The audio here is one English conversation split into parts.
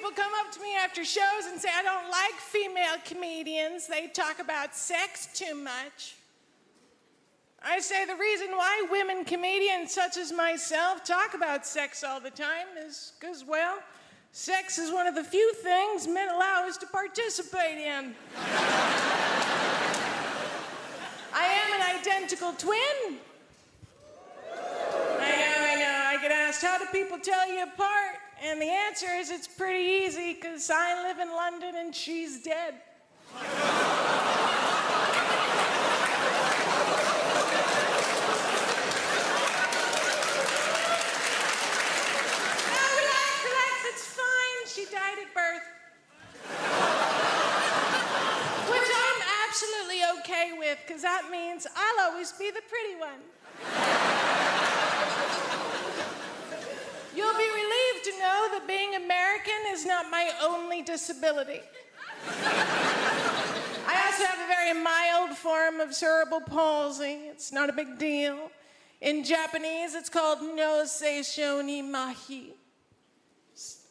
people come up to me after shows and say I don't like female comedians. They talk about sex too much. I say the reason why women comedians such as myself talk about sex all the time is because, well, sex is one of the few things men allow us to participate in. I am an identical twin. I know. I get asked, how do people tell you apart? And the answer is it's pretty easy, because I live in London and she's dead. She died at birth. Which I'm absolutely okay with, because that means I'll always be the pretty one. You'll be relieved to know that being American is not my only disability. I also have a very mild form of cerebral palsy. It's not a big deal. In Japanese, it's called no seisho ni mahi.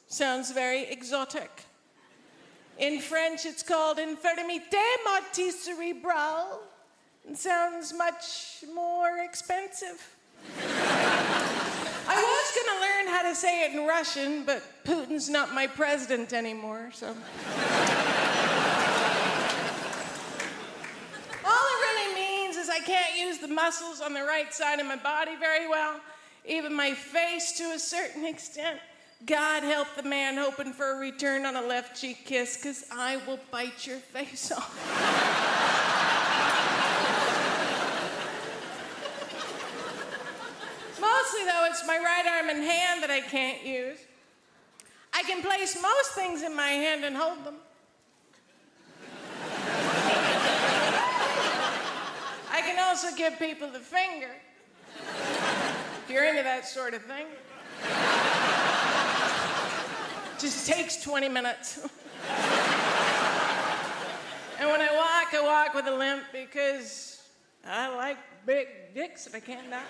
Sounds very exotic. In French, it's called infirmité motrice cérébrale. It sounds much more expensive. I was going to learn how to say it in Russian, but Putin's not my president anymore, so. All it really means is I can't use the muscles on the right side of my body very well, even my face to a certain extent. God help the man hoping for a return on a left cheek kiss, because I will bite your face off. Mostly, though, it's my right arm and hand that I can't use. I can place most things in my hand and hold them. I can also give people the finger, if you're into that sort of thing. Just takes 20 minutes. And when I walk with a limp because I like big dicks if I can not.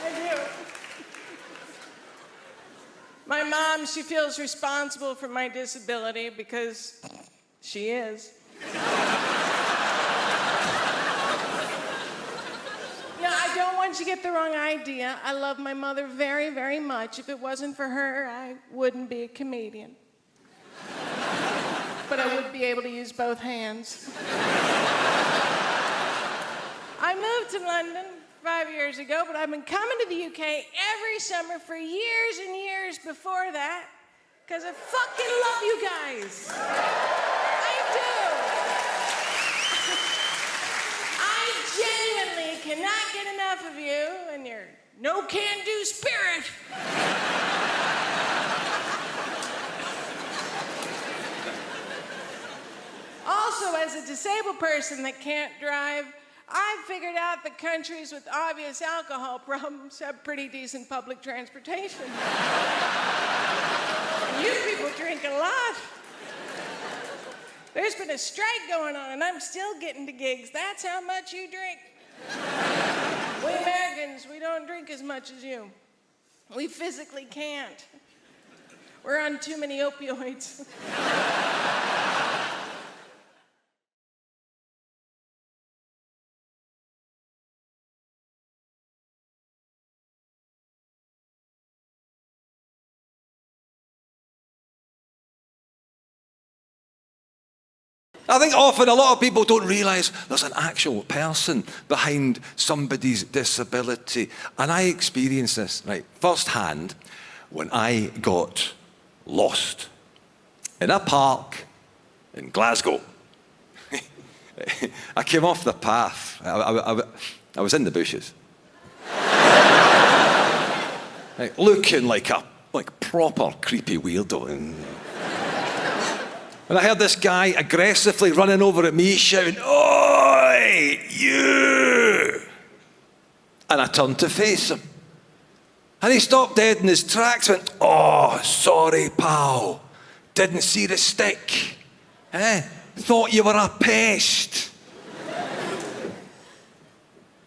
I do. My mom, she feels responsible for my disability because she is. Don't want you to get the wrong idea. I love my mother very, very much. If it wasn't for her, I wouldn't be a comedian. But I would be able to use both hands. I moved to London 5 years ago, but I've been coming to the UK every summer for years and years before that, because I fucking love you guys. I do. Genuinely cannot get enough of you and your no-can-do spirit. Also, as a disabled person that can't drive, I've figured out that countries with obvious alcohol problems have pretty decent public transportation. And you people drink a lot. There's been a strike going on, and I'm still getting to gigs. That's how much you drink. We Americans, we don't drink as much as you. We physically can't. We're on too many opioids. I think often a lot of people don't realise there's an actual person behind somebody's disability. And I experienced this, right, firsthand when I got lost in a park in Glasgow. I came off the path. I was in the bushes. Right, looking like a proper creepy weirdo. And I heard this guy aggressively running over at me, shouting, "Oi, you!" And I turned to face him. And he stopped dead in his tracks, went, "Oh, sorry, pal. Didn't see the stick. Thought you were a pest."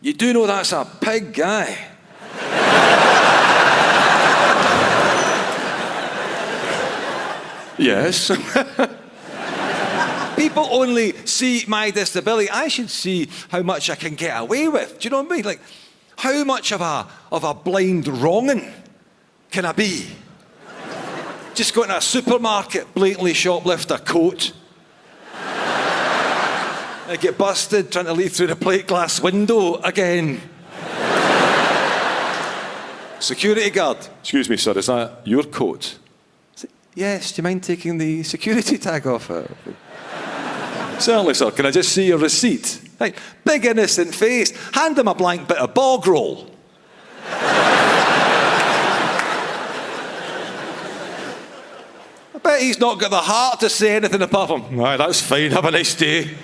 You do know that's a pig guy. Yes. People only see my disability. I should see how much I can get away with. Do you know what I mean? Like, how much of a blind wronging can I be? Just go into a supermarket, blatantly shoplift a coat. I get busted trying to leave through the plate glass window again. Security guard. Excuse me, sir, is that your coat? Yes, do you mind taking the security tag off it? Certainly, sir. Can I just see your receipt? Right. Big innocent face. Hand him a blank bit of bog roll. I bet he's not got the heart to say anything apart from, right, that's fine, have a nice day.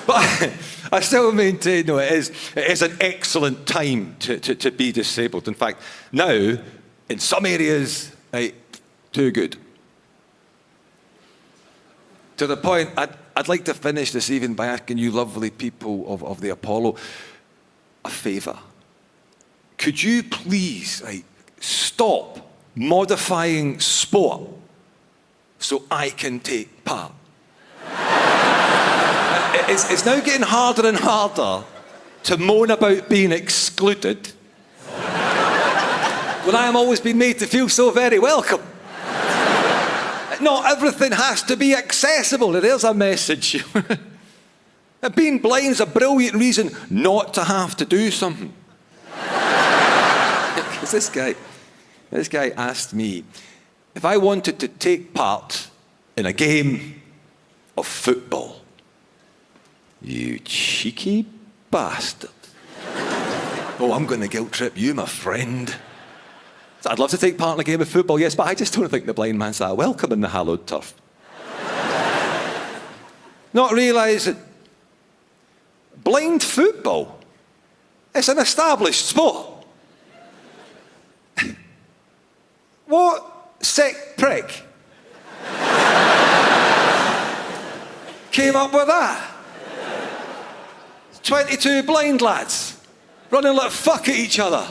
But I still maintain, no, it is an excellent time to be disabled. In fact, now, in some areas, too good. To the point, I'd like to finish this evening by asking you lovely people of the Apollo a favour. Could you please stop modifying sport so I can take part? It's now getting harder and harder to moan about being excluded when I am always being made to feel so very welcome. Not everything has to be accessible. There's a message. Being blind is a brilliant reason not to have to do something. Because this guy asked me if I wanted to take part in a game of football. You cheeky bastard. Oh, I'm going to guilt trip you, my friend. So I'd love to take part in a game of football, yes, but I just don't think the blind man's that welcome in the hallowed turf. Not realising blind football, it's an established sport. What sick prick came up with that? 22 blind lads running like fuck at each other.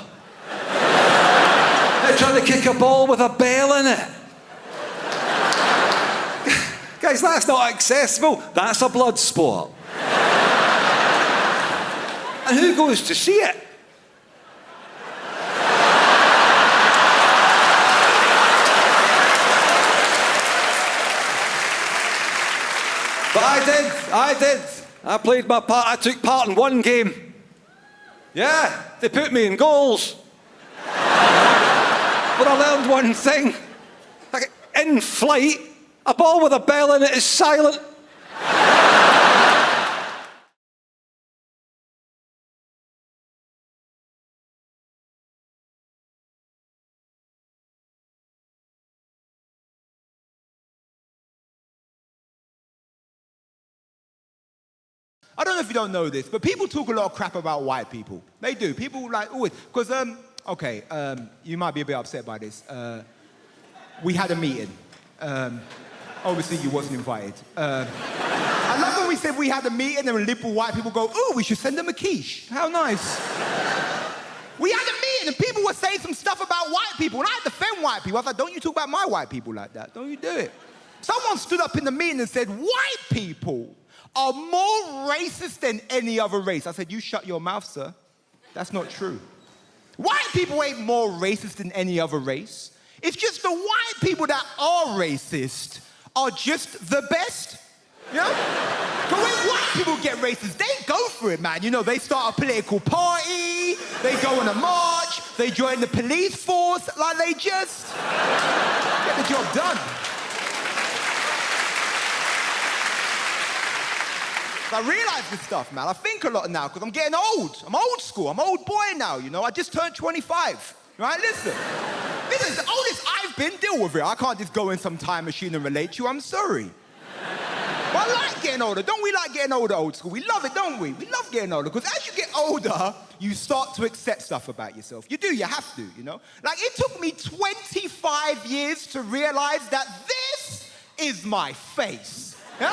They're trying to kick a ball with a bell in it. Guys, that's not accessible. That's a blood sport. And who goes to see it? But I did. I played my part. I took part in one game. Yeah, they put me in goals. But I learned one thing. Like, in flight, a ball with a bell in it is silent. I don't know if you don't know this, but people talk a lot of crap about white people. They do. People like always, because, you might be a bit upset by this. We had a meeting. Obviously, you wasn't invited. I love when we said we had a meeting and liberal white people go, ooh, we should send them a quiche. How nice. We had a meeting and people were saying some stuff about white people, and I had to defend white people. I was like, don't you talk about my white people like that. Don't you do it. Someone stood up in the meeting and said, white people are more racist than any other race. I said, you shut your mouth, sir. That's not true. White people ain't more racist than any other race. It's just the white people that are racist are just the best. You know? But when white people get racist, they go for it, man. You know, they start a political party, they go on a march, they join the police force, like they just get the job done. I realise this stuff, man. I think a lot now because I'm getting old. I'm old school. I'm old boy now, you know. I just turned 25, right? Listen, this is the oldest I've been. Deal with it. I can't just go in some time machine and relate to you. I'm sorry. But I like getting older. Don't we like getting older, old school? We love it, don't we? We love getting older because as you get older, you start to accept stuff about yourself. You do. You have to, you know. Like, it took me 25 years to realise that this is my face. Yeah?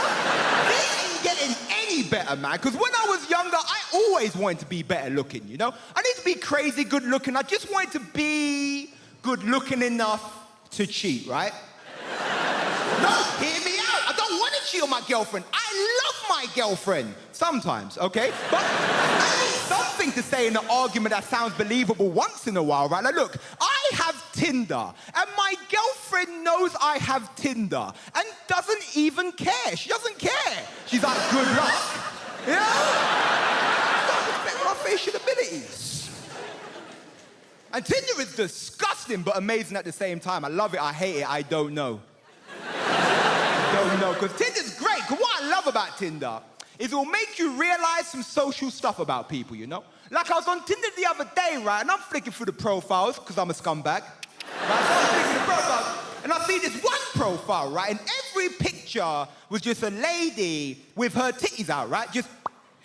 This ain't getting any better, man. Because when I was younger, I always wanted to be better looking, you know? I need to be crazy good looking. I just wanted to be good looking enough to cheat, right? No, hear me out. I don't want to cheat on my girlfriend. I love my girlfriend. Sometimes, okay? But I need something to say in an argument that sounds believable once in a while, right? Like, look, I have Tinder, and my girlfriend knows I have Tinder and doesn't even care. She doesn't care. She's like, good luck. You know? Respect my facial abilities. And Tinder is disgusting but amazing at the same time. I love it, I hate it, I don't know. Don't know, because Tinder's great. Because what I love about Tinder is it will make you realize some social stuff about people, you know? Like I was on Tinder the other day, right, and I'm flicking through the profiles, because I'm a scumbag. Right, so I'm flicking the profiles, and I see this one profile, right, and every picture was just a lady with her titties out, right? Just,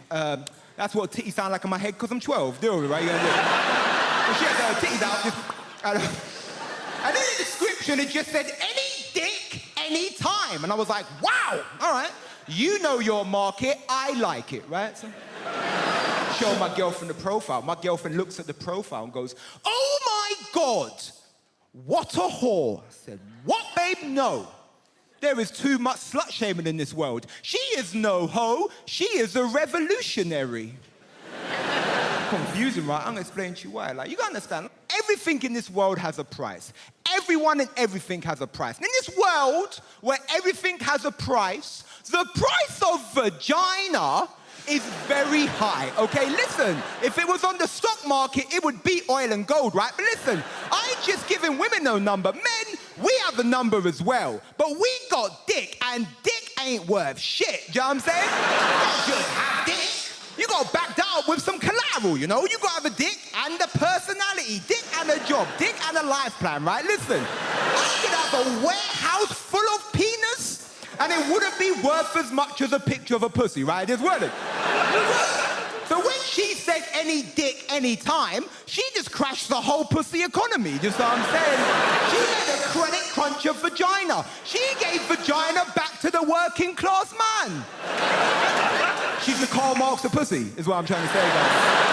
that's what titties sound like in my head, because I'm 12, do it, right? You know, she had her titties out, just, and in the description, it just said, any dick, any time. And I was like, wow, all right. You know your market, I like it, right? So, show my girlfriend the profile. My girlfriend looks at the profile and goes, oh my God, what a whore. I said, what, babe? No. There is too much slut-shaming in this world. She is no hoe, she is a revolutionary. Confusing, right? I'm gonna explain to you why. Like, you gotta understand, everything in this world has a price. Everyone and everything has a price. And in this world where everything has a price, the price of vagina is very high, okay? Listen, if it was on the stock market, it would be oil and gold, right? But listen, I ain't just giving women no number. Men, we have a number as well. But we got dick, and dick ain't worth shit. Do you know what I'm saying? You don't just have dick. You gotta back that up with some collateral, you know? You gotta have a dick and a personality, dick and a job, dick and a life plan, right? Listen, I could have a warehouse full of penis and it wouldn't be worth as much as a picture of a pussy, right? It wouldn't. So when she said any dick, any time, she just crashed the whole pussy economy, you know what I'm saying? She made a credit crunch of vagina. She gave vagina back to the working class man. She's the Karl Marx of pussy, is what I'm trying to say, guys.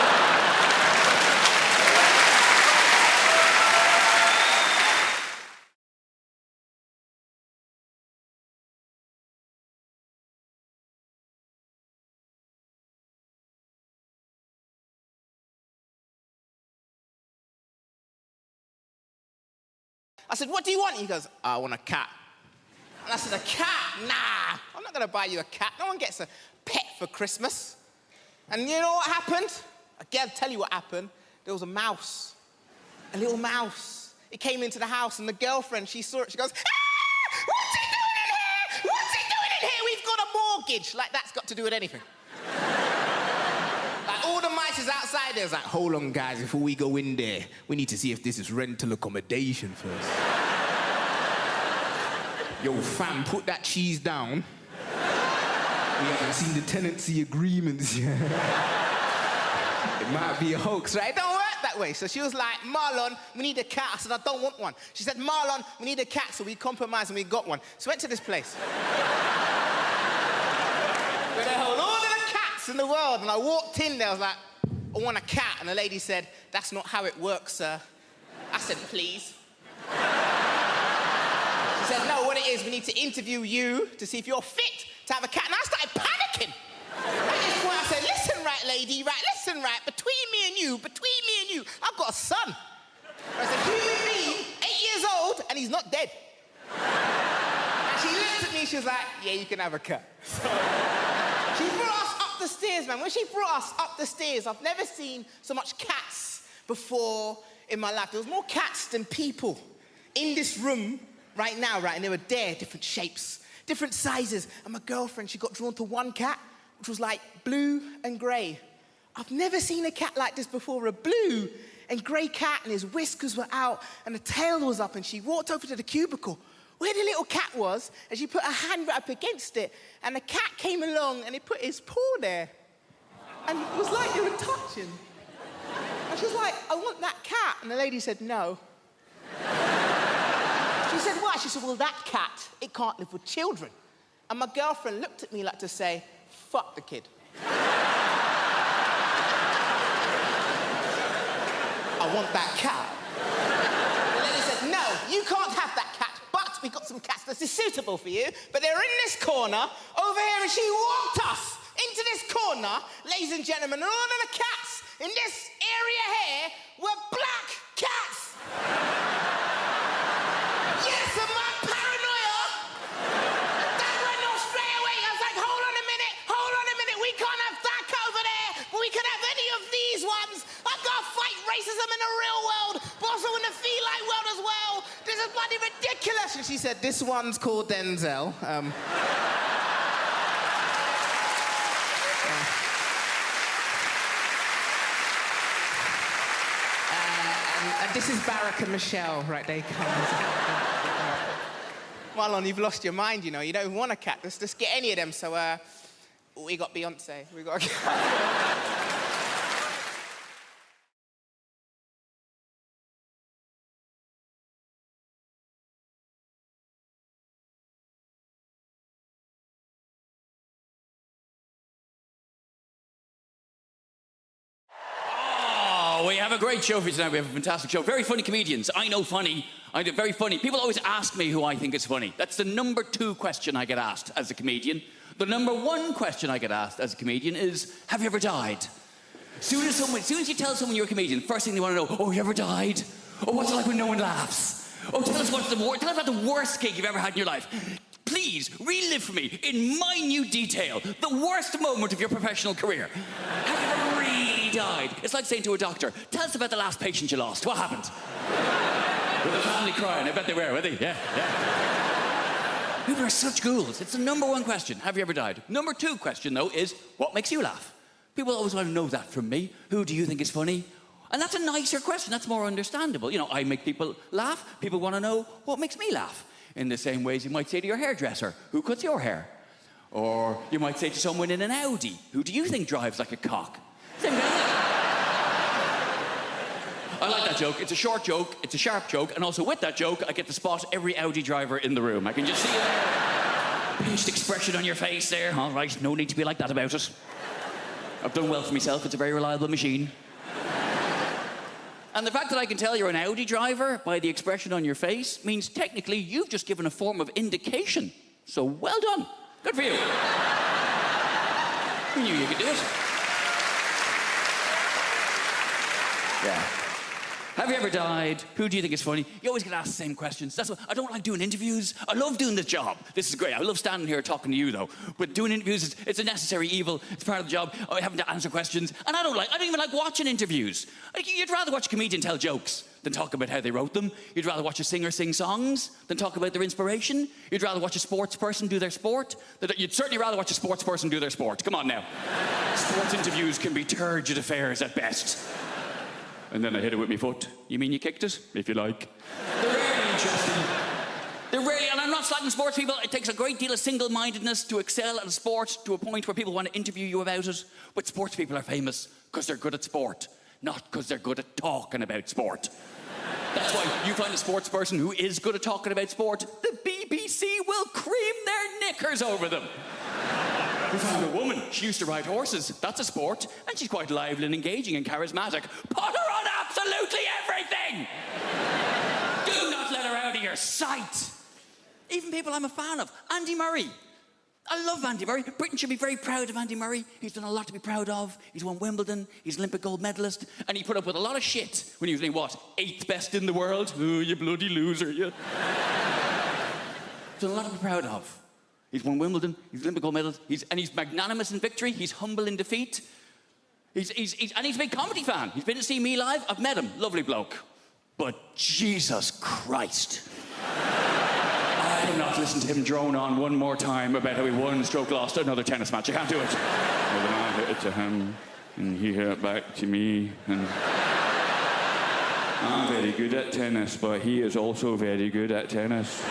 I said, what do you want? He goes, I want a cat. And I said, a cat? Nah, I'm not gonna buy you a cat. No one gets a pet for Christmas. And you know what happened? I'll tell you what happened. There was a mouse, a little mouse. It came into the house and the girlfriend, she saw it, she goes, ah, what's he doing in here? What's he doing in here? We've got a mortgage. Like, that's got to do with anything. Like, all the mice is outside there. It's like, hold on, guys, before we go in there, we need to see if this is rental accommodation first. Yo, fam, put that cheese down. We haven't seen the tenancy agreements yet. It might be a hoax, right? It don't work that way. So she was like, Marlon, we need a cat. I said, I don't want one. She said, Marlon, we need a cat. So we compromised and we got one. So we went to this place. Where they hold all of the cats in the world. And I walked in there, I was like, I want a cat. And the lady said, that's not how it works, sir. I said, please. She said, no, what it is, we need to interview you to see if you're fit to have a cat. And I started panicking. At this point, I said, listen, right, lady, right, listen, right, between me and you, I've got a son. I said, human being, 8 years old, and he's not dead. And she looked at me, she was like, yeah, you can have a cat. So, she brought us up the stairs, man. When she brought us up the stairs, I've never seen so much cats before in my life. There was more cats than people in this room right now, right? And they were there, different shapes, different sizes. And my girlfriend, she got drawn to one cat, which was like blue and grey. I've never seen a cat like this before, a blue and grey cat, and his whiskers were out, and the tail was up, and she walked over to the cubicle where the little cat was, and she put her hand right up against it, and the cat came along, and he put his paw there. And it was like they were touching. And she was like, I want that cat. And the lady said, no. She said, why? She said, well, that cat, it can't live with children. And my girlfriend looked at me like to say, fuck the kid. I want that cat. The lady said, no, you can't have that this is suitable for you, but they're in this corner over here, and she walked us into this corner, ladies and gentlemen, and all of the cats in this area here were black cats. Yes, and my paranoia, that went off straight away. I was like, hold on a minute, we can't have that over there, but we can have any of these ones. I've got to fight racism in the real world, but also in the feline world as well. This is bloody ridiculous. And she said, this one's called Denzel. And this is Barack and Michelle, right? They come. Marlon, you've lost your mind, you know. You don't want a cat. Let's just get any of them. So, we got Beyonce. We got. We have a great show for you tonight. We have a fantastic show. Very funny comedians. I know funny. I do very funny. People always ask me who I think is funny. That's the number 2 question I get asked as a comedian. The number 1 question I get asked as a comedian is, have you ever died? Soon as you tell someone you're a comedian, first thing they want to know, oh, you ever died? Oh, what's it like when no one laughs? Oh, tell us about the worst gig you've ever had in your life. Please, relive for me, in minute detail, the worst moment of your professional career. Have you ever really died? It's like saying to a doctor, tell us about the last patient you lost. What happened? With the family crying. I bet they were they? Yeah. People are such ghouls. It's the number 1 question. Have you ever died? Number 2 question, though, is what makes you laugh? People always want to know that from me. Who do you think is funny? And that's a nicer question. That's more understandable. You know, I make people laugh. People want to know what makes me laugh. In the same ways you might say to your hairdresser, who cuts your hair? Or you might say to someone in an Audi, who do you think drives like a cock? Same thing. I like that joke. It's a short joke, it's a sharp joke, and also with that joke, I get to spot every Audi driver in the room. I can just see you there. Pinched expression on your face there. All right, no need to be like that about it. I've done well for myself. It's a very reliable machine. And the fact that I can tell you're an Audi driver by the expression on your face means technically you've just given a form of indication. So well done. Good for you. Who knew you could do it? Yeah. Have you ever died? Who do you think is funny? You always get asked the same questions. That's why I don't like doing interviews. I love doing this job. This is great. I love standing here talking to you, though. But doing interviews, it's a necessary evil. It's part of the job. I having to answer questions. And I don't even like watching interviews. You'd rather watch a comedian tell jokes than talk about how they wrote them. You'd rather watch a singer sing songs than talk about their inspiration. You'd rather watch a sports person do their sport. You'd certainly rather watch a sports person do their sport. Come on now. Sports interviews can be turgid affairs at best. And then I hit it with my foot. You mean you kicked it? If you like. They're really interesting. And I'm not slagging sports people. It takes a great deal of single-mindedness to excel at a sport to a point where people want to interview you about it. But sports people are famous because they're good at sport, not because they're good at talking about sport. That's why you find a sports person who is good at talking about sport, the BBC will cream their knickers over them. We found a woman. She used to ride horses. That's a sport. And she's quite lively and engaging and charismatic. Put her on absolutely everything! Do not let her out of your sight. Even people I'm a fan of. Andy Murray. I love Andy Murray. Britain should be very proud of Andy Murray. He's done a lot to be proud of. He's won Wimbledon. He's Olympic gold medalist. And he put up with a lot of shit when he was named, 8th best in the world? Oh, you bloody loser, you. He's done a lot to be proud of. He's won Wimbledon, he's Olympic gold medalist, he's magnanimous in victory, he's humble in defeat. And he's a big comedy fan. He's been to see me live, I've met him, lovely bloke. But Jesus Christ. I cannot listen to him drone on one more time about how he won, stroke lost another tennis match. I can't do it. Well, then I hit it to him, and he hit it back to me, and I'm very good at tennis, but he is also very good at tennis.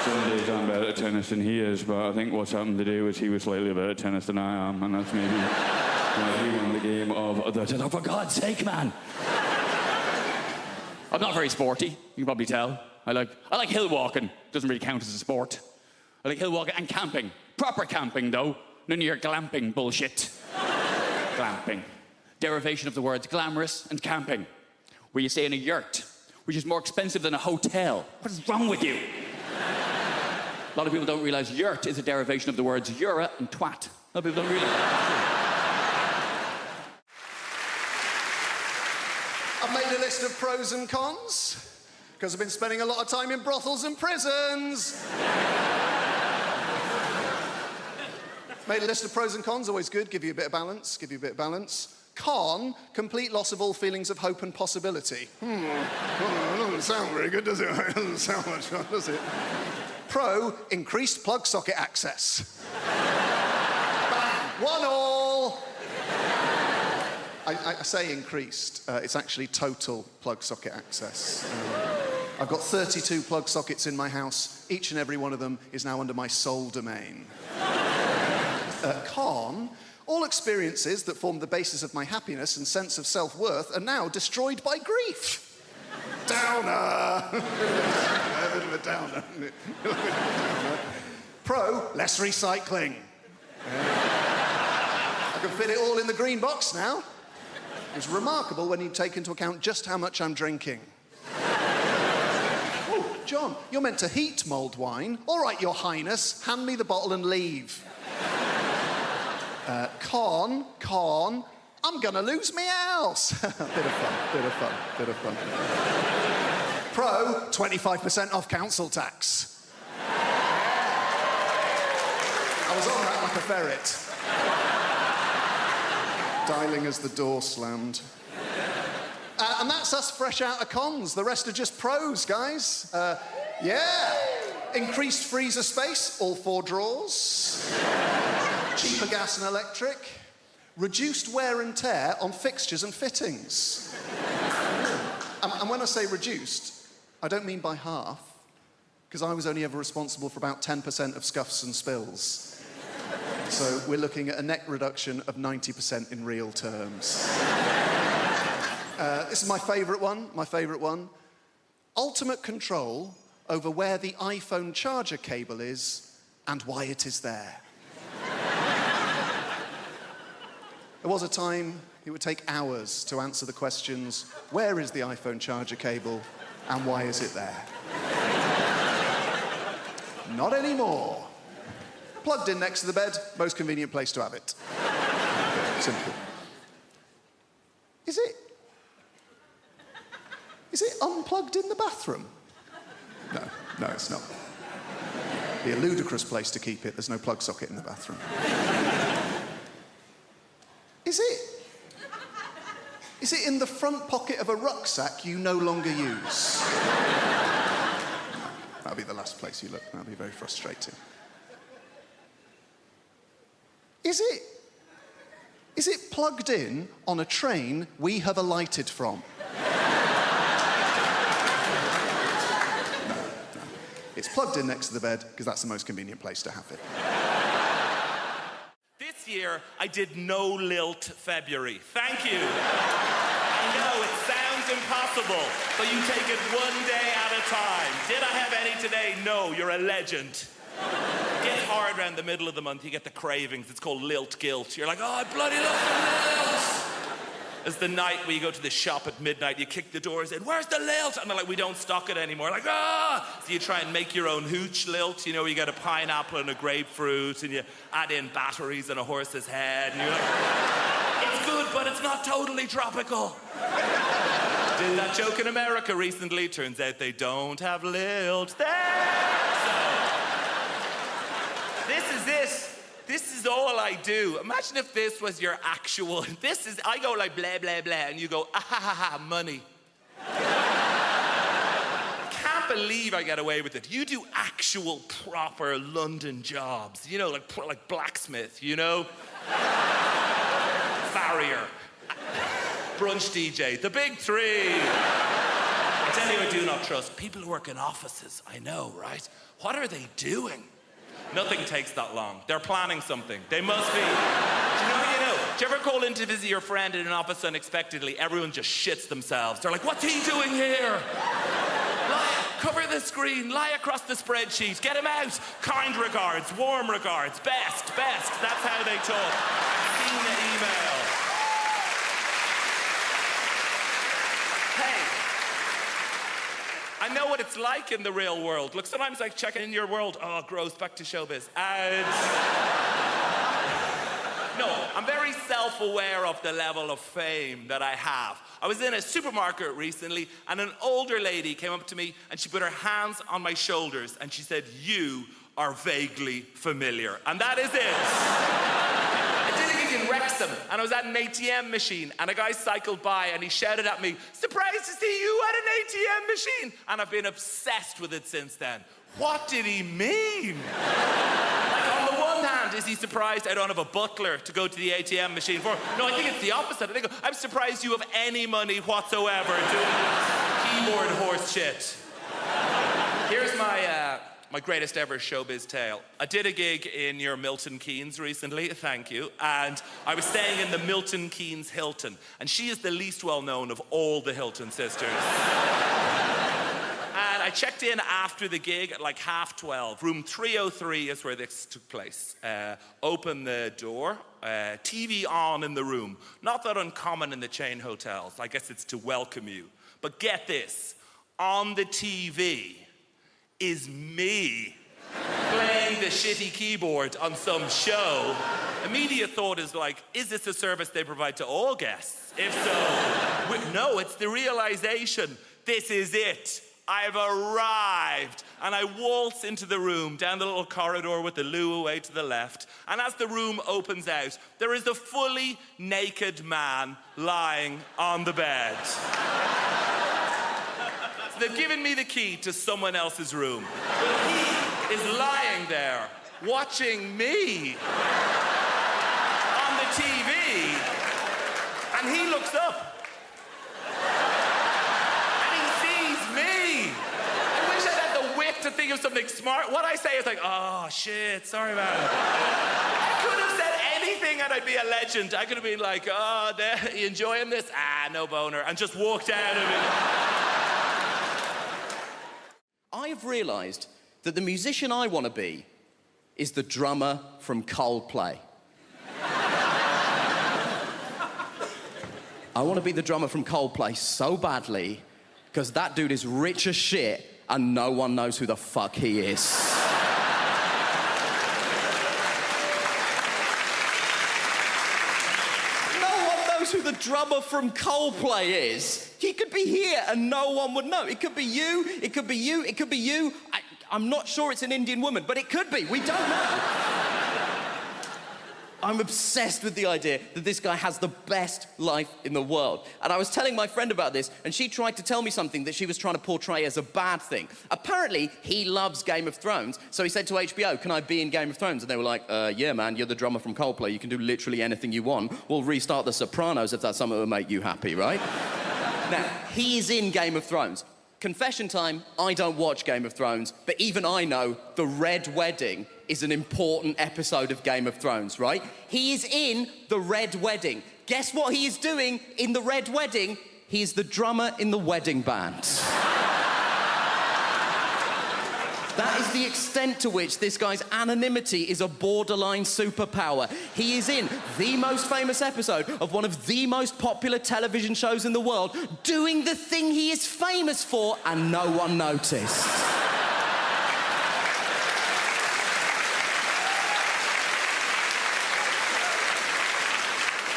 Some days I'm better at tennis than he is, but I think what's happened today was he was slightly better at tennis than I am, and that's maybe why he won the game of the... Oh, for God's sake, man! I'm not very sporty, you can probably tell. I like hill walking. Doesn't really count as a sport. I like hill walking and camping. Proper camping, though. None of your glamping bullshit. Glamping. Derivation of the words glamorous and camping, where you stay in a yurt, which is more expensive than a hotel. What is wrong with you? A lot of people don't realise yurt is a derivation of the words yura and twat. A lot of people don't realise that. I've made a list of pros and cons, because I've been spending a lot of time in brothels and prisons. Made a list of pros and cons, always good, give you a bit of balance, Con, complete loss of all feelings of hope and possibility. That doesn't sound very good, does it? It doesn't sound much fun, does it? Pro, increased plug socket access. Bang, 1-1. I say increased, it's actually total plug socket access. I've got 32 plug sockets in my house. Each and every one of them is now under my sole domain. Con, all experiences that formed the basis of my happiness and sense of self-worth are now destroyed by grief. Downer. A bit of a downer. Pro, less recycling. I can fit it all in the green box now. It's remarkable when you take into account just how much I'm drinking. Oh, John, you're meant to heat mulled wine. All right, Your Highness, hand me the bottle and leave. Con, I'm gonna lose me house. Bit of fun. Pro, 25% off council tax. I was on that like a ferret. Dialing as the door slammed. And that's us fresh out of cons. The rest are just pros, guys. Yeah. Increased freezer space, all 4 drawers. Cheaper gas and electric. Reduced wear and tear on fixtures and fittings. And when I say reduced, I don't mean by half, because I was only ever responsible for about 10% of scuffs and spills. So we're looking at a net reduction of 90% in real terms. This is my favourite one. Ultimate control over where the iPhone charger cable is and why it is there. There was a time it would take hours to answer the questions, where is the iPhone charger cable and why is it there? Not anymore. Plugged in next to the bed, most convenient place to have it. Simple. Is it unplugged in the bathroom? No, it's not. Be a ludicrous place to keep it. There's no plug socket in the bathroom. Is it in the front pocket of a rucksack you no longer use? That'll be the last place you look. That'll be very frustrating. Is it plugged in on a train we have alighted from? No. It's plugged in next to the bed because that's the most convenient place to have it. This year, I did no lilt February. Thank you. I know, it sounds impossible, but you take it one day at a time. Did I have any today? No, you're a legend. Get hard around the middle of the month, you get the cravings. It's called lilt guilt. You're like, oh, I bloody love the lilt. It's the night where you go to the shop at midnight, you kick the doors in, where's the lilt? And they're like, we don't stock it anymore. Like, ah! So you try and make your own hooch lilt. You know, you get a pineapple and a grapefruit, and you add in batteries and a horse's head, and you're like, it's good, but it's not totally tropical. Did that joke in America recently. Turns out they don't have lilt there. This is all I do. Imagine if this was your actual... I go like blah, blah, blah, and you go, ah, ha, ha, ha, money. Can't believe I get away with it. You do actual, proper London jobs. You know, like blacksmith, you know? Farrier. Brunch DJ. The big 3. I tell you, I do not trust. People who work in offices, I know, right? What are they doing? Nothing takes that long. They're planning something. They must be. Do you know? Do you ever call in to visit your friend in an office unexpectedly? Everyone just shits themselves. They're like, what's he doing here? Cover the screen, lie across the spreadsheet, get him out. Kind regards, warm regards, best. That's how they talk. In the email. I know what it's like in the real world. Look, sometimes I check in your world. Oh, gross, back to showbiz. And... No, I'm very self-aware of the level of fame that I have. I was in a supermarket recently, and an older lady came up to me, and she put her hands on my shoulders, and she said, "You are vaguely familiar." And that is it. I did a gig in Wrexham, and I was at an ATM machine, and a guy cycled by, and he shouted at me, "Surprised to see you at an ATM machine." And I've been obsessed with it since then. What did he mean? Like, on the one hand, is he surprised I don't have a butler to go to the ATM machine for? No, I think it's the opposite. I think I'm surprised you have any money whatsoever doing keyboard horse shit. Here's my greatest ever showbiz tale. I did a gig in your Milton Keynes recently, thank you, and I was staying in the Milton Keynes Hilton, and she is the least well-known of all the Hilton sisters. And I checked in after the gig at like 12:30. Room 303 is where this took place. Open the door, TV on in the room. Not that uncommon in the chain hotels. I guess it's to welcome you. But get this, on the TV is me playing the shitty keyboard on some show. Immediate thought is like, is this a service they provide to all guests? If so, no, it's the realization, this is it. I've arrived, and I waltz into the room, down the little corridor with the loo away to the left, and as the room opens out, there is a fully naked man lying on the bed. So they've given me the key to someone else's room, but he is lying there, watching me on the TV, and he looks up. To think of something smart. What I say is like, "Oh shit, sorry man." I could have said anything and I'd be a legend. I could have been like, "Oh, you enjoying this? Ah, no boner," and just walked out of it. I have realised that the musician I want to be is the drummer from Coldplay. I want to be the drummer from Coldplay so badly because that dude is rich as shit and no one knows who the fuck he is. No one knows who the drummer from Coldplay is. He could be here and no one would know. It could be you, it could be you, it could be you. I'm not sure it's an Indian woman, but it could be. We don't know. I'm obsessed with the idea that this guy has the best life in the world. And I was telling my friend about this, and she tried to tell me something that she was trying to portray as a bad thing. Apparently, he loves Game of Thrones, so he said to HBO, "Can I be in Game of Thrones?" And they were like, "Yeah, man, you're the drummer from Coldplay. You can do literally anything you want. We'll restart The Sopranos if that's something that will make you happy, right?" Now, he is in Game of Thrones. Confession time, I don't watch Game of Thrones, but even I know the Red Wedding is an important episode of Game of Thrones, right? He is in the Red Wedding. Guess what he is doing in the Red Wedding? He is the drummer in the wedding band. That is the extent to which this guy's anonymity is a borderline superpower. He is in the most famous episode of one of the most popular television shows in the world, doing the thing he is famous for, and no one noticed.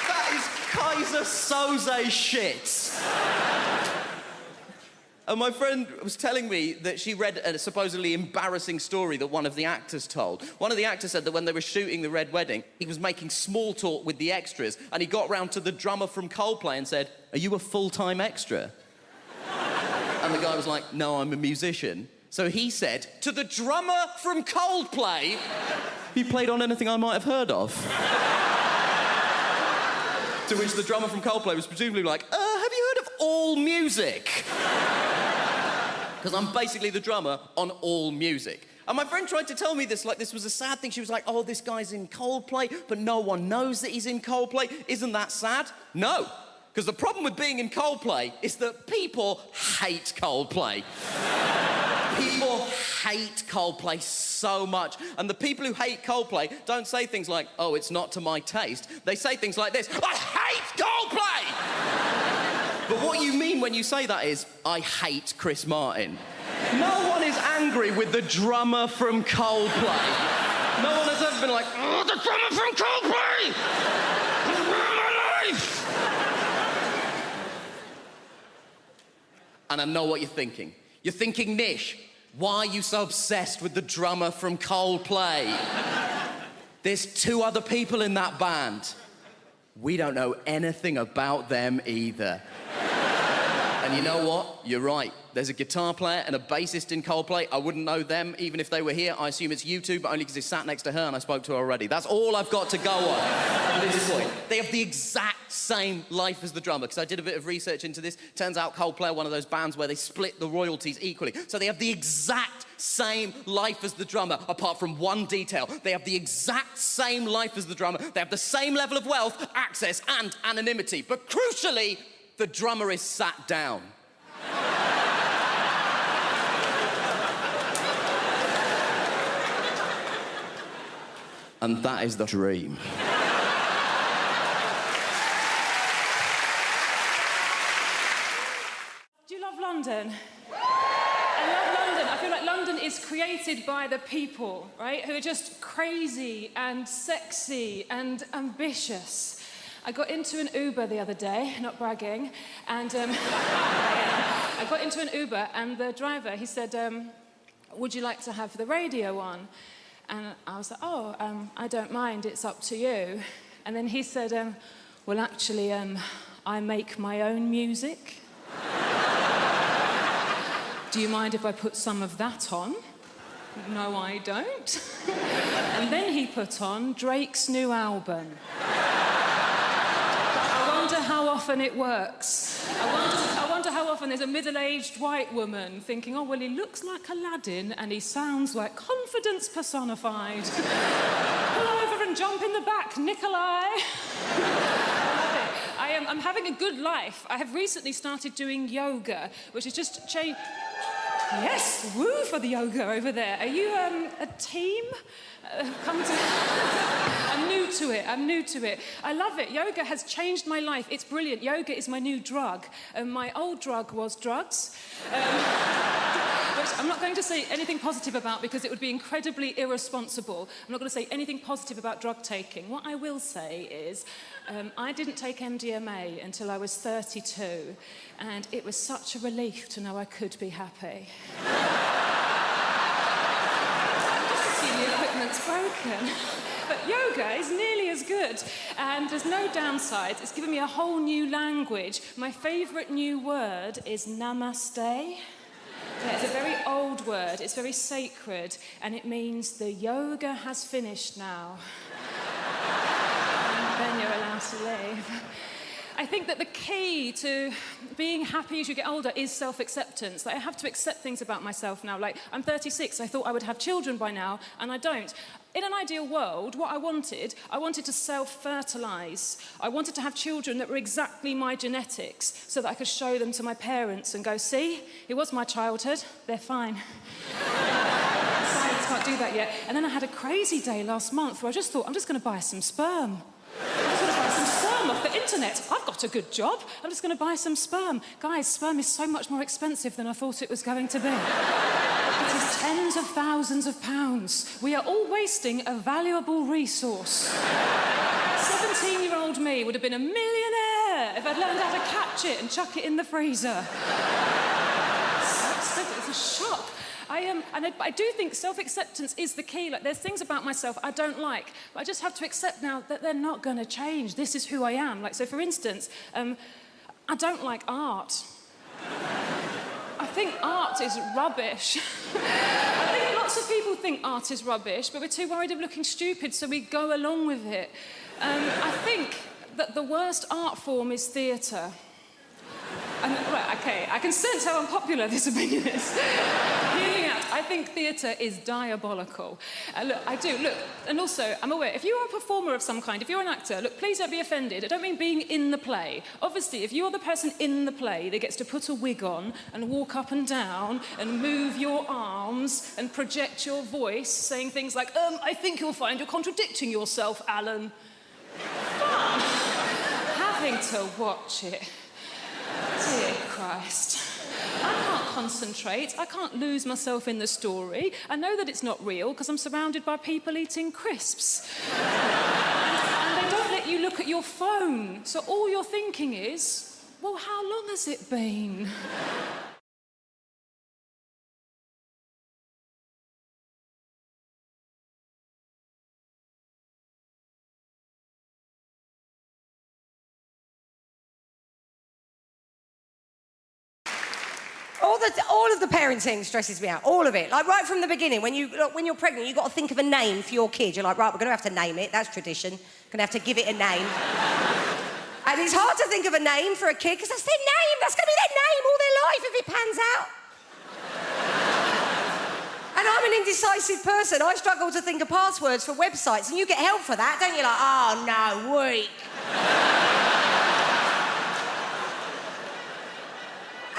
That is Kaiser Soze shit. And my friend was telling me that she read a supposedly embarrassing story that one of the actors told. One of the actors said that when they were shooting The Red Wedding, he was making small talk with the extras, and he got round to the drummer from Coldplay and said, "Are you a full-time extra?" And the guy was like, "No, I'm a musician." So he said, to the drummer from Coldplay, "Have you played on anything I might have heard of?" To which the drummer from Coldplay was presumably like, "Have you heard of All Music?" Because I'm basically the drummer on All Music. And my friend tried to tell me this, like this was a sad thing. She was like, "Oh, this guy's in Coldplay, but no one knows that he's in Coldplay. Isn't that sad?" No, because the problem with being in Coldplay is that people hate Coldplay. People hate Coldplay so much. And the people who hate Coldplay don't say things like, "Oh, it's not to my taste." They say things like this: "I hate Coldplay!" But what you mean when you say that is, I hate Chris Martin. No one is angry with the drummer from Coldplay. No one has ever been like, oh, the drummer from Coldplay! He's ruined my life! And I know what you're thinking. You're thinking, Nish, why are you so obsessed with the drummer from Coldplay? There's 2 other people in that band. We don't know anything about them either. And you know what? You're right. There's a guitar player and a bassist in Coldplay. I wouldn't know them even if they were here. I assume it's you 2, but only because he sat next to her and I spoke to her already. That's all I've got to go on at this point. They have the exact same life as the drummer, because I did a bit of research into this. Turns out Coldplay are one of those bands where they split the royalties equally. So they have the exact same life as the drummer, apart from one detail. They have the exact same life as the drummer. They have the same level of wealth, access, and anonymity. But crucially, the drummer is sat down. And that is the dream. Do you love London? I love London. I feel like London is created by the people, right? Who are just crazy and sexy and ambitious. I got into an Uber the other day, not bragging, and I got into an Uber and the driver, he said, would you like to have the radio on? And I was like, oh, I don't mind, it's up to you. And then he said, well, actually, I make my own music. Do you mind if I put some of that on? No, I don't. And then he put on Drake's new album. I wonder how often it works. I wonder how often there's a middle-aged white woman thinking, oh, well, he looks like Aladdin and he sounds like confidence personified. Pull over and jump in the back, Nikolai. I'm having a good life. I have recently started doing yoga, which is just change. Yes, woo for the yoga over there. Are you a team? Come to... I'm new to it. I love it. Yoga has changed my life. It's brilliant. Yoga is my new drug. My old drug was drugs. Which I'm not going to say anything positive about because it would be incredibly irresponsible. I'm not going to say anything positive about drug taking. What I will say is I didn't take MDMA until I was 32, and it was such a relief to know I could be happy. Just assume the equipment's broken. But yoga is nearly as good, and there's no downsides. It's given me a whole new language. My favourite new word is namaste. Yeah, it's a very old word, it's very sacred, and it means the yoga has finished now. And then you're allowed to leave. I think that the key to being happy as you get older is self-acceptance. Like, I have to accept things about myself now. Like, I'm 36, I thought I would have children by now, and I don't. In an ideal world, what I wanted to self-fertilise. I wanted to have children that were exactly my genetics so that I could show them to my parents and go, see, it was my childhood, they're fine. Science can't do that yet. And then I had a crazy day last month where I just thought, I'm just going to buy some sperm. I'm just going to buy some sperm off the internet. I've got a good job. I'm just going to buy some sperm. Guys, sperm is so much more expensive than I thought it was going to be. It is tens of thousands of pounds. We are all wasting a valuable resource. 17-year-old me would have been a millionaire if I'd learned how to catch it and chuck it in the freezer. It's a shock. I do think self-acceptance is the key. Like, there's things about myself I don't like, but I just have to accept now that they're not going to change. This is who I am. Like, so for instance, I don't like art. I think art is rubbish. I think lots of people think art is rubbish, but we're too worried of looking stupid, so we go along with it. I think that the worst art form is theatre. Right, okay, I can sense how unpopular this opinion is. Hear me out. I think theatre is diabolical. Look, I do, look, and also, I'm aware, if you are a performer of some kind, if you're an actor, look, please don't be offended. I don't mean being in the play. Obviously, if you're the person in the play that gets to put a wig on and walk up and down and move your arms and project your voice, saying things like, I think you'll find you're contradicting yourself, Alan. Fun. Having to watch it. Christ. I can't concentrate. I can't lose myself in the story. I know that it's not real because I'm surrounded by people eating crisps. And they don't let you look at your phone. So all you're thinking is, well, how long has it been? All of the parenting stresses me out, all of it. Like right from the beginning, when you're pregnant, you've got to think of a name for your kid. You're like, right, we're going to have to name it. That's tradition. Going to have to give it a name. And it's hard to think of a name for a kid because that's their name. That's going to be their name all their life if it pans out. And I'm an indecisive person. I struggle to think of passwords for websites, and you get help for that, don't you? Like, oh no, weak.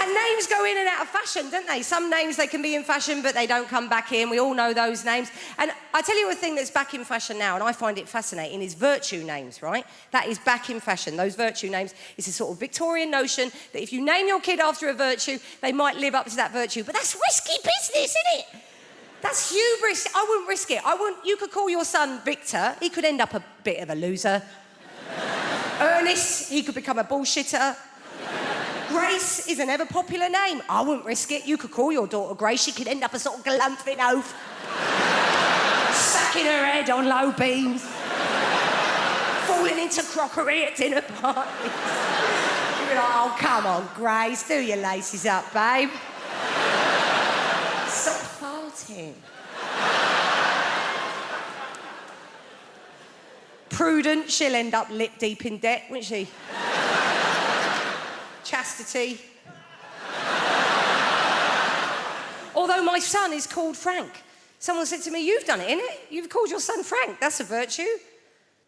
And names go in and out of fashion, don't they? Some names, they can be in fashion, but they don't come back in. We all know those names. And I tell you a thing that's back in fashion now, and I find it fascinating, is virtue names, right? That is back in fashion, those virtue names. It's a sort of Victorian notion that if you name your kid after a virtue, they might live up to that virtue. But that's risky business, isn't it? That's hubris. I wouldn't risk it. You could call your son Victor. He could end up a bit of a loser. Ernest, he could become a bullshitter. Grace is an ever-popular name. I wouldn't risk it. You could call your daughter Grace. She could end up a sort of galumphing oaf. Sacking her head on low beams. Falling into crockery at dinner parties. You'd be like, oh, come on, Grace. Do your laces up, babe. Stop farting. Prudent, she'll end up lip deep in debt, won't she? Chastity. Although my son is called Frank. Someone said to me, you've done it, innit? You've called your son Frank. That's a virtue.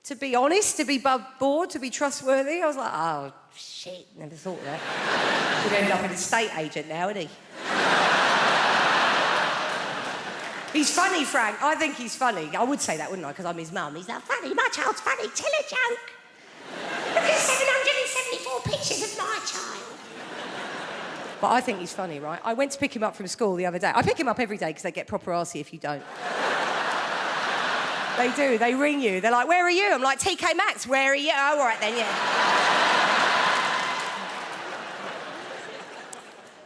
To be honest, to be above board, to be trustworthy. I was like, oh, shit, never thought of that. He'd end up an estate agent now, isn't he? He's funny, Frank. I think he's funny. I would say that, wouldn't I? Because I'm his mum. He's like, funny, my child's funny. Tell a joke. Look at 774 pictures of my child. But I think he's funny, right? I went to pick him up from school the other day. I pick him up every day because they get proper arsey if you don't. They do. They ring you. They're like, where are you? I'm like, TK Maxx, where are you? Oh, all right then, yeah.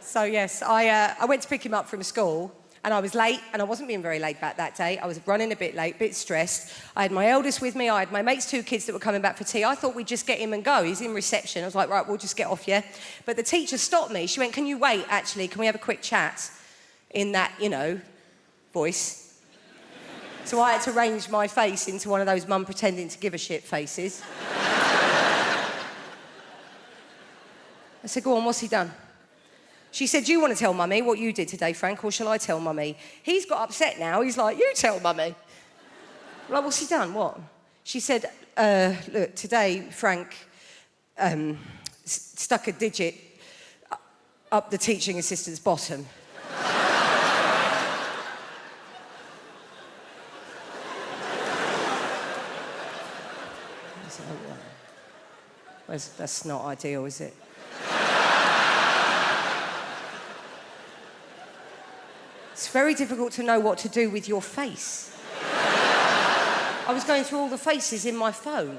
So, yes, I went to pick him up from school. And I was late, and I wasn't being very laid back that day. I was running a bit late, a bit stressed. I had my eldest with me. I had my mate's 2 kids that were coming back for tea. I thought we'd just get him and go. He's in reception. I was like, right, we'll just get off, yeah? But the teacher stopped me. She went, can you wait, actually? Can we have a quick chat? In that, voice. So I had to arrange my face into one of those mum pretending to give a shit faces. I said, go on, what's he done? She said, do you want to tell Mummy what you did today, Frank, or shall I tell Mummy? He's got upset now. He's like, you tell Mummy. I'm like, what's he done? What? She said, look, today, Frank stuck a digit up the teaching assistant's bottom. I said, oh, well, that's not ideal, is it? It's very difficult to know what to do with your face. I was going through all the faces in my phone.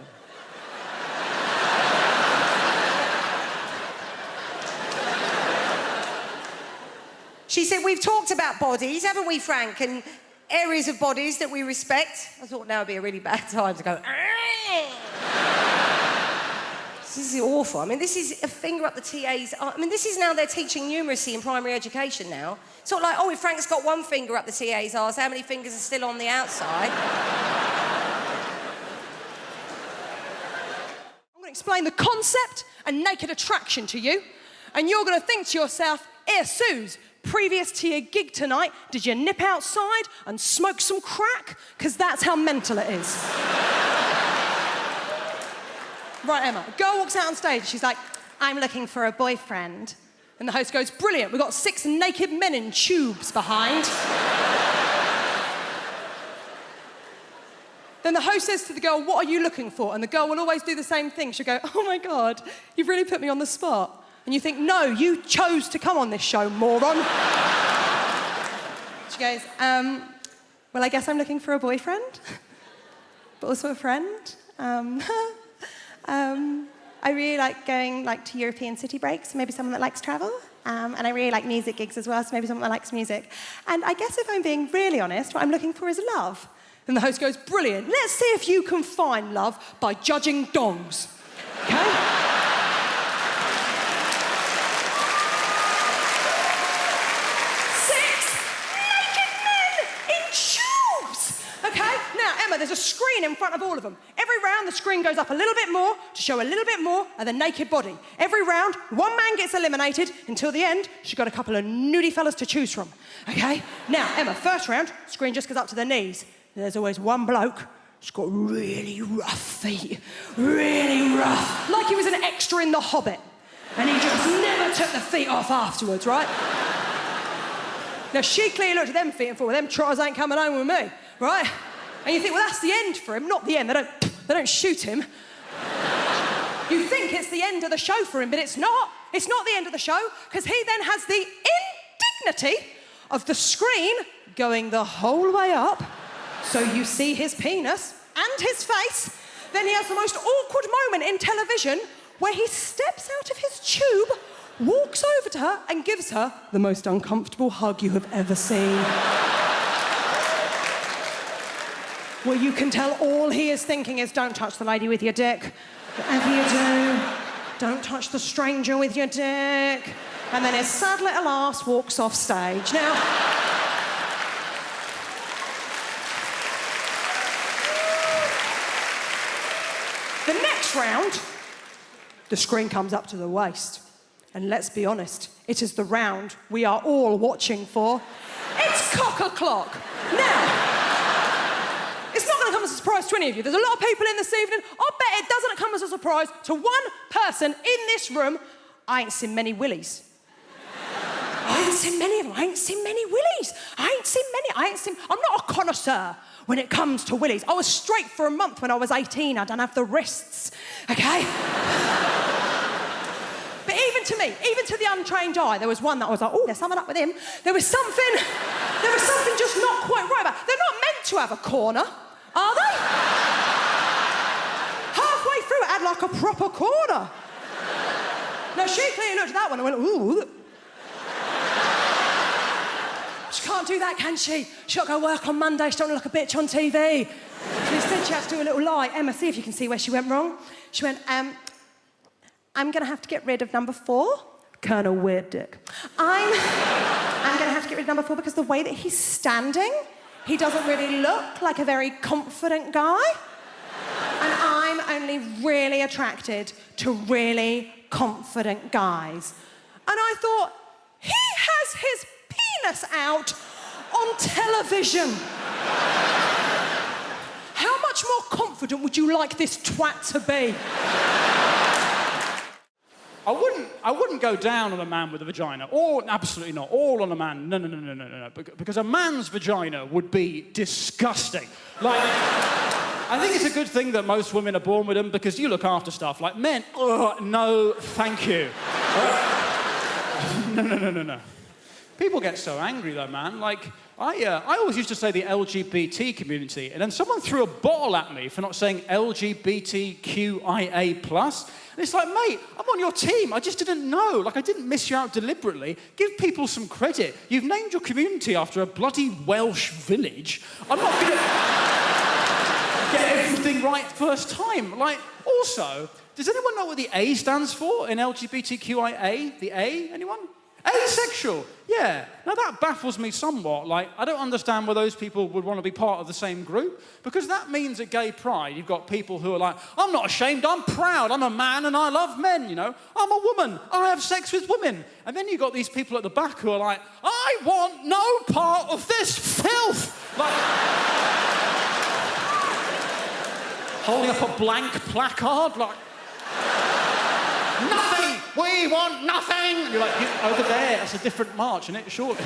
She said, we've talked about bodies, haven't we, Frank? And areas of bodies that we respect. I thought now would be a really bad time to go, this is awful. I mean, this is a finger up the TA's... I mean, this is now they're teaching numeracy in primary education now. It's not like, oh, if Frank's got one finger up the TA's arse, how many fingers are still on the outside? I'm going to explain the concept and naked attraction to you. And you're going to think to yourself, Suze, previous to your gig tonight, did you nip outside and smoke some crack? Because that's how mental it is. Right, Emma, a girl walks out on stage. She's like, I'm looking for a boyfriend. And the host goes, brilliant, we've got 6 naked men in tubes behind. Then the host says to the girl, what are you looking for? And the girl will always do the same thing. She'll go, oh my God, you've really put me on the spot. And you think, no, you chose to come on this show, moron. She goes, well, I guess I'm looking for a boyfriend, but also a friend. I really like going to European city breaks, maybe someone that likes travel. And I really like music gigs as well, so maybe someone that likes music. And I guess if I'm being really honest, what I'm looking for is love. And the host goes, brilliant, let's see if you can find love by judging dongs. Okay? 6 naked men in tubes! Okay? Now, Emma, there's a screen in front of all of them. Every round, the screen goes up a little bit more to show a little bit more of the naked body. Every round, one man gets eliminated until the end. She's got a couple of nudie fellas to choose from. Okay? Now, Emma, first round, screen just goes up to their knees. There's always one bloke who's got really rough feet. Really rough. Like he was an extra in The Hobbit. And he just never took the feet off afterwards, right? Now, she clearly looked at them feet and thought, well, them trotters ain't coming home with me, right? And you think, well, that's the end for him. Not the end. They don't shoot him. You think it's the end of the show for him, but it's not. It's not the end of the show, because he then has the indignity of the screen going the whole way up, so you see his penis and his face. Then he has the most awkward moment in television where he steps out of his tube, walks over to her and gives her the most uncomfortable hug you have ever seen. Well, you can tell all he is thinking is, don't touch the lady with your dick. Whatever you do, don't touch the stranger with your dick. And then his sad little ass walks off stage. Now, the next round, the screen comes up to the waist. And let's be honest, it is the round we are all watching for. It's cock-a-clock. Now, it's not going to come as a surprise to any of you. There's a lot of people in this evening. I'll bet it doesn't come as a surprise to one person in this room. I ain't seen many willies. I ain't seen many of them. I ain't seen many willies. I'm not a connoisseur when it comes to willies. I was straight for a month when I was 18. I don't have the wrists, okay? But even to me, even to the untrained eye, there was one that I was like, oh, there's something up with him. There was something just not quite right about it. They're not meant to have a corner, are they? Halfway through, it had like a proper corner. Now, she clearly looked at that one and went, ooh. She can't do that, can she? She's got to go work on Monday. She don't look like a bitch on TV. So instead, she had to do a little lie. Emma, see if you can see where she went wrong. She went, I'm going to have to get rid of number 4. Kind of weird dick. I'm going to have to get rid of number 4 because the way that he's standing, he doesn't really look like a very confident guy. And I'm only really attracted to really confident guys. And I thought, he has his penis out on television. How much more confident would you like this twat to be? I wouldn't go down on a man with a vagina. Or, absolutely not. All on a man. No. Because a man's vagina would be disgusting. Like, I think it's a good thing that most women are born with them because you look after stuff. Like men, no, thank you. No. People get so angry though, man. Like, I always used to say the LGBT community, and then someone threw a bottle at me for not saying LGBTQIA+. And it's like, mate, I'm on your team. I just didn't know. Like, I didn't miss you out deliberately. Give people some credit. You've named your community after a bloody Welsh village. I'm not going to get everything right first time. Like, also, does anyone know what the A stands for in LGBTQIA? The A, anyone? Asexual, yeah. Now that baffles me somewhat. Like, I don't understand why those people would want to be part of the same group, because that means at gay pride you've got people who are like, I'm not ashamed, I'm proud, I'm a man and I love men, you know. I'm a woman, I have sex with women. And then you've got these people at the back who are like, I want no part of this filth. Like, holding up a blank placard, like, nothing! We want nothing! You're like, over there, that's a different march, isn't it? Surely.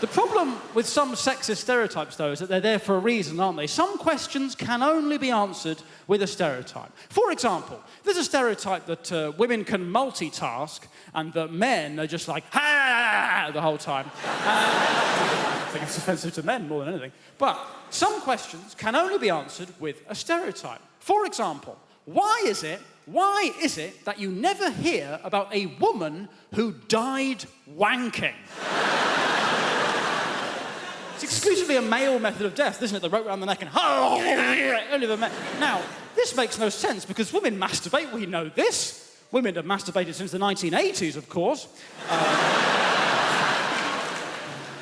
The problem with some sexist stereotypes, though, is that they're there for a reason, aren't they? Some questions can only be answered with a stereotype. For example, there's a stereotype that women can multitask and that men are just like, ha, the whole time. I think it's offensive to men more than anything. But some questions can only be answered with a stereotype. For example, why is it that you never hear about a woman who died wanking? It's exclusively a male method of death, isn't it? The rope around the neck and only the men. Now, this makes no sense because women masturbate. We know this. Women have masturbated since the 1980s, of course.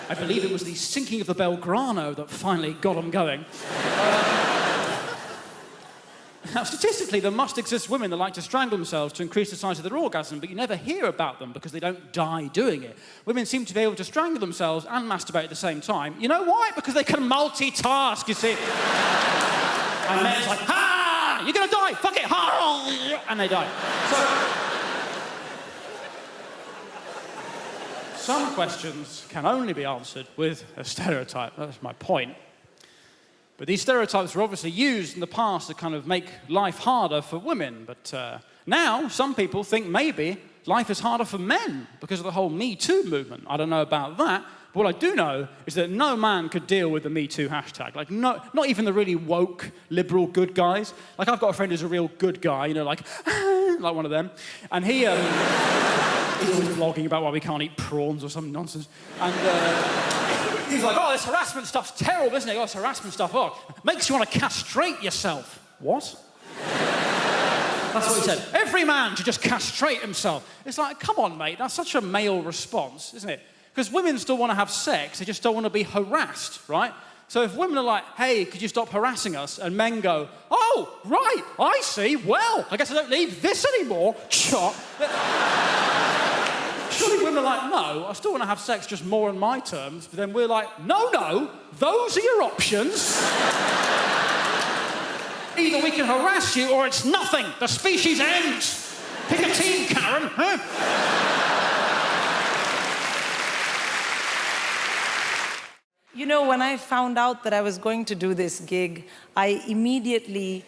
I believe it was the sinking of the Belgrano that finally got them going. Now, statistically, there must exist women that like to strangle themselves to increase the size of their orgasm, but you never hear about them because they don't die doing it. Women seem to be able to strangle themselves and masturbate at the same time. You know why? Because they can multitask, you see. And men's like, ha! You're gonna die! Fuck it! Ha! And they die. So, some questions can only be answered with a stereotype. That's my point. But these stereotypes were obviously used in the past to kind of make life harder for women. But now, some people think maybe life is harder for men because of the whole Me Too movement. I don't know about that. But what I do know is that no man could deal with the Me Too hashtag. Like, no, not even the really woke, liberal good guys. Like, I've got a friend who's a real good guy, you know, like one of them. And he, he's always blogging about why we can't eat prawns or some nonsense. And he's like, oh, this harassment stuff's terrible, isn't it? Oh, this harassment stuff, oh, makes you want to castrate yourself. What? That's what he said. Every man should just castrate himself. It's like, come on, mate, that's such a male response, isn't it? Because women still want to have sex, they just don't want to be harassed, right? So if women are like, hey, could you stop harassing us? And men go, oh, right, I see, well, I guess I don't need this anymore. Chop. Surely women are like, no, I still want to have sex just more on my terms. But then we're like, no, those are your options. Either we can harass you or it's nothing. The species ends. Pick a team, Karen. Huh? You know, when I found out that I was going to do this gig, I immediately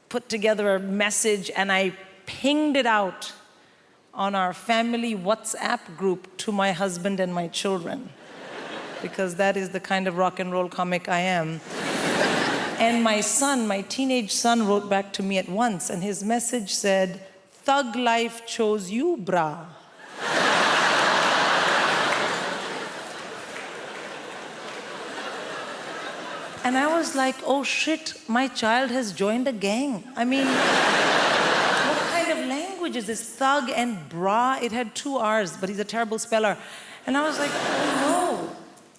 put together a message and I pinged it out on our family WhatsApp group to my husband and my children, because that is the kind of rock and roll comic I am. And my son, my teenage son, wrote back to me at once, and his message said, "Thug life chose you, brah." And I was like, oh shit, my child has joined a gang. I mean, what kind of language is this? Thug and bra, it had 2 R's, but he's a terrible speller. And I was like, oh no.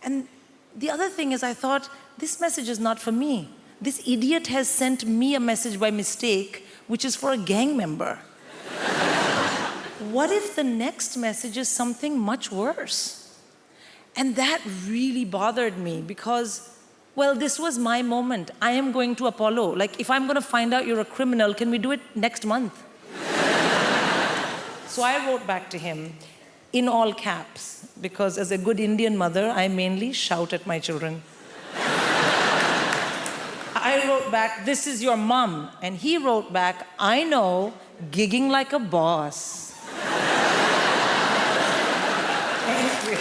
And the other thing is I thought, this message is not for me. This idiot has sent me a message by mistake, which is for a gang member. What if the next message is something much worse? And that really bothered me because, well, this was my moment. I am going to Apollo. Like, if I'm going to find out you're a criminal, can we do it next month? So I wrote back to him in all caps, because as a good Indian mother, I mainly shout at my children. I wrote back, "This is your mom." And he wrote back, "I know, gigging like a boss." Thank you.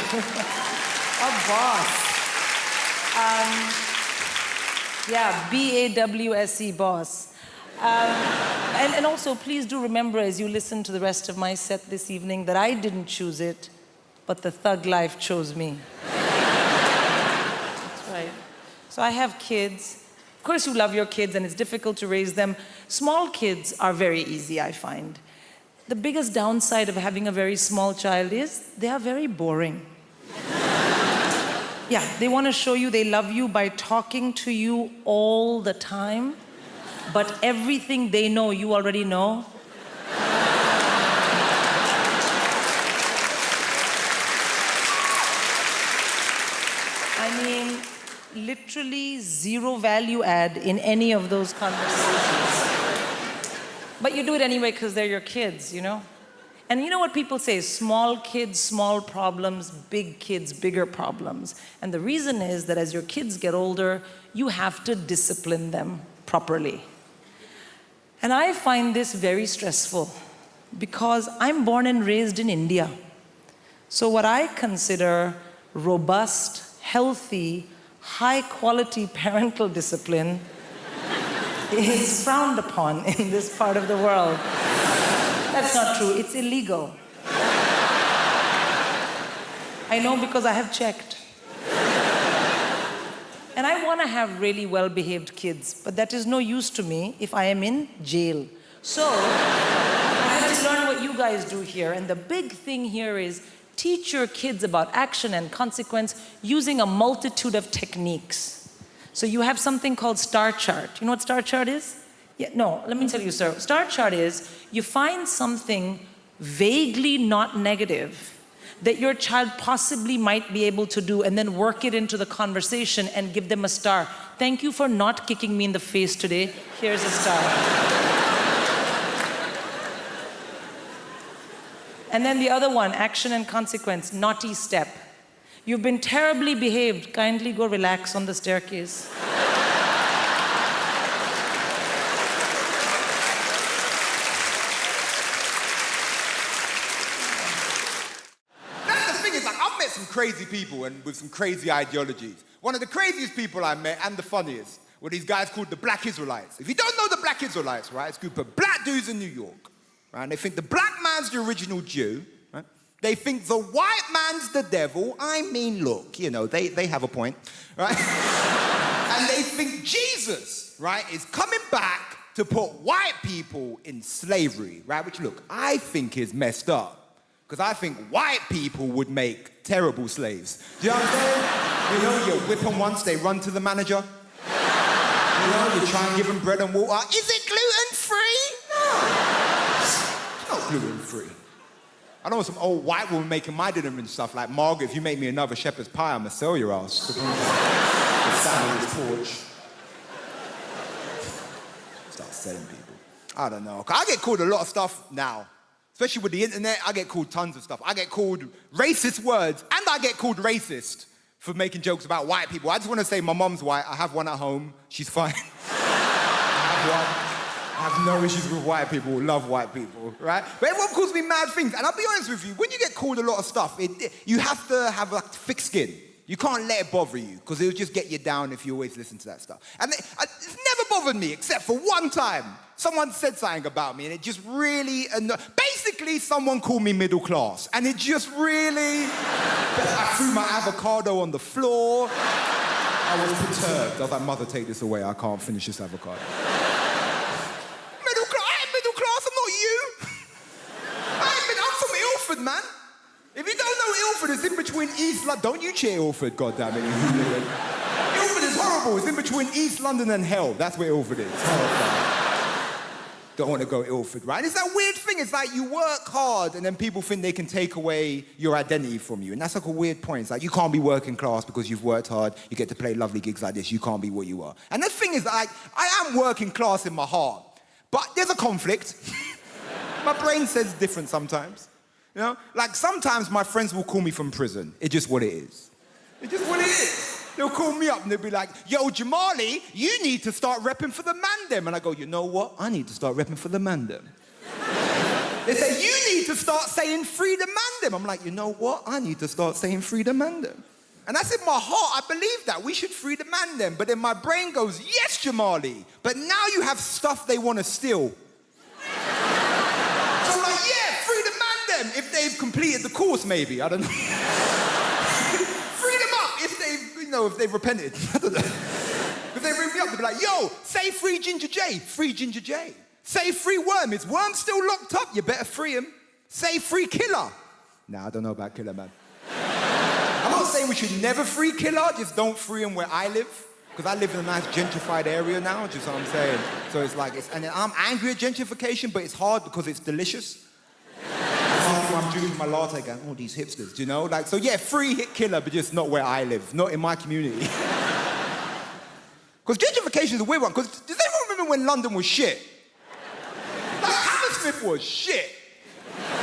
A boss. Yeah, B-A-W-S-E, boss. And also, please do remember as you listen to the rest of my set this evening that I didn't choose it, but the thug life chose me. That's right. So I have kids. Of course you love your kids and it's difficult to raise them. Small kids are very easy, I find. The biggest downside of having a very small child is they are very boring. Yeah, they want to show you they love you by talking to you all the time, but everything they know, you already know. I mean, literally zero value add in any of those conversations. But you do it anyway because they're your kids, you know? And you know what people say? Small kids, small problems, big kids, bigger problems. And the reason is that as your kids get older, you have to discipline them properly. And I find this very stressful because I'm born and raised in India. So what I consider robust, healthy, high-quality parental discipline is frowned upon in this part of the world. That's not true. It's illegal. I know because I have checked. And I want to have really well-behaved kids, but that is no use to me if I am in jail. So I have to learn what you guys do here. And the big thing here is teach your kids about action and consequence using a multitude of techniques. So you have something called star chart. You know what star chart is? Yeah, no, let me tell you, sir. Star chart is you find something vaguely not negative that your child possibly might be able to do and then work it into the conversation and give them a star. Thank you for not kicking me in the face today. Here's a star. And then the other one, action and consequence, naughty step. You've been terribly behaved. Kindly go relax on the staircase. Some crazy people and with some crazy ideologies. One of the craziest people I met and the funniest were these guys called the Black Israelites. If you don't know the Black Israelites, right, it's a group of black dudes in New York, right? And they think the black man's the original Jew, right? They think the white man's the devil. I mean, look, you know, they have a point, right? And they think Jesus, right, is coming back to put white people in slavery, right? Which, look, I think is messed up. Because I think white people would make terrible slaves. Do you know what I'm saying? You know, you whip them once, they run to the manager. You know, you try and give them bread and water. Is it gluten-free? No. It's not gluten-free. I know some old white woman making my dinner and stuff like, Margaret, if you make me another shepherd's pie, I'm gonna sell your ass. Stand on his porch. Start selling people. I don't know. I get called a lot of stuff now. Especially with the internet, I get called tons of stuff. I get called racist words, and I get called racist for making jokes about white people. I just want to say my mom's white. I have one at home. She's fine. I have one. I have no issues with white people. Love white people, right? But everyone calls me mad things. And I'll be honest with you, when you get called a lot of stuff, you have to have a thick skin. You can't let it bother you, because it'll just get you down if you always listen to that stuff. And it's never bothered me, except for one time. Someone said something about me, and it just really annoyed. Basically, someone called me middle class, and it just really... I threw my avocado on the floor. I was perturbed. I was like, Mother, take this away. I can't finish this avocado. Middle class? I ain't middle class. I'm not you. I'm from Ilford, man. If you don't know Ilford, it's in between East London. Don't you cheer Ilford, goddammit. Ilford is horrible. It's in between East London and hell. That's where Ilford is. Don't want to go Ilford, right? And it's that weird thing. It's like you work hard and then people think they can take away your identity from you. And that's like a weird point. It's like you can't be working class because you've worked hard. You get to play lovely gigs like this. You can't be what you are. And the thing is, like, I am working class in my heart. But there's a conflict. My brain says different sometimes. You know? Like, sometimes my friends will call me from prison. It's just what it is. It's just what it is. They'll call me up and they'll be like, yo, Jamali, you need to start repping for the mandem. And I go, you know what? I need to start repping for the mandem. They say, you need to start saying free the mandem. I'm like, you know what? I need to start saying free the mandem. And that's in my heart. I believe that. We should free the mandem. But then my brain goes, yes, Jamali. But now you have stuff they want to steal. So I'm like, yeah, free the mandem. If they've completed the course, maybe. I don't know. Free them up if they've, you know, if they've repented. I don't know. If they ring me up, they'll be like, yo, say free Ginger J. Free Ginger J. Say free Worm. Is Worm still locked up? You better free him. Say free Killer. Nah, I don't know about Killer, man. I'm not saying we should never free Killer, just don't free him where I live. Because I live in a nice gentrified area now, just what I'm saying. So it's like, and I'm angry at gentrification, but it's hard because it's delicious. I'm drinking my latte going, oh, these hipsters, do you know? Like, so yeah, free hit Killer, but just not where I live, not in my community. Because gentrification is a weird one, because does anyone remember when London was shit? Like, Hammersmith was shit.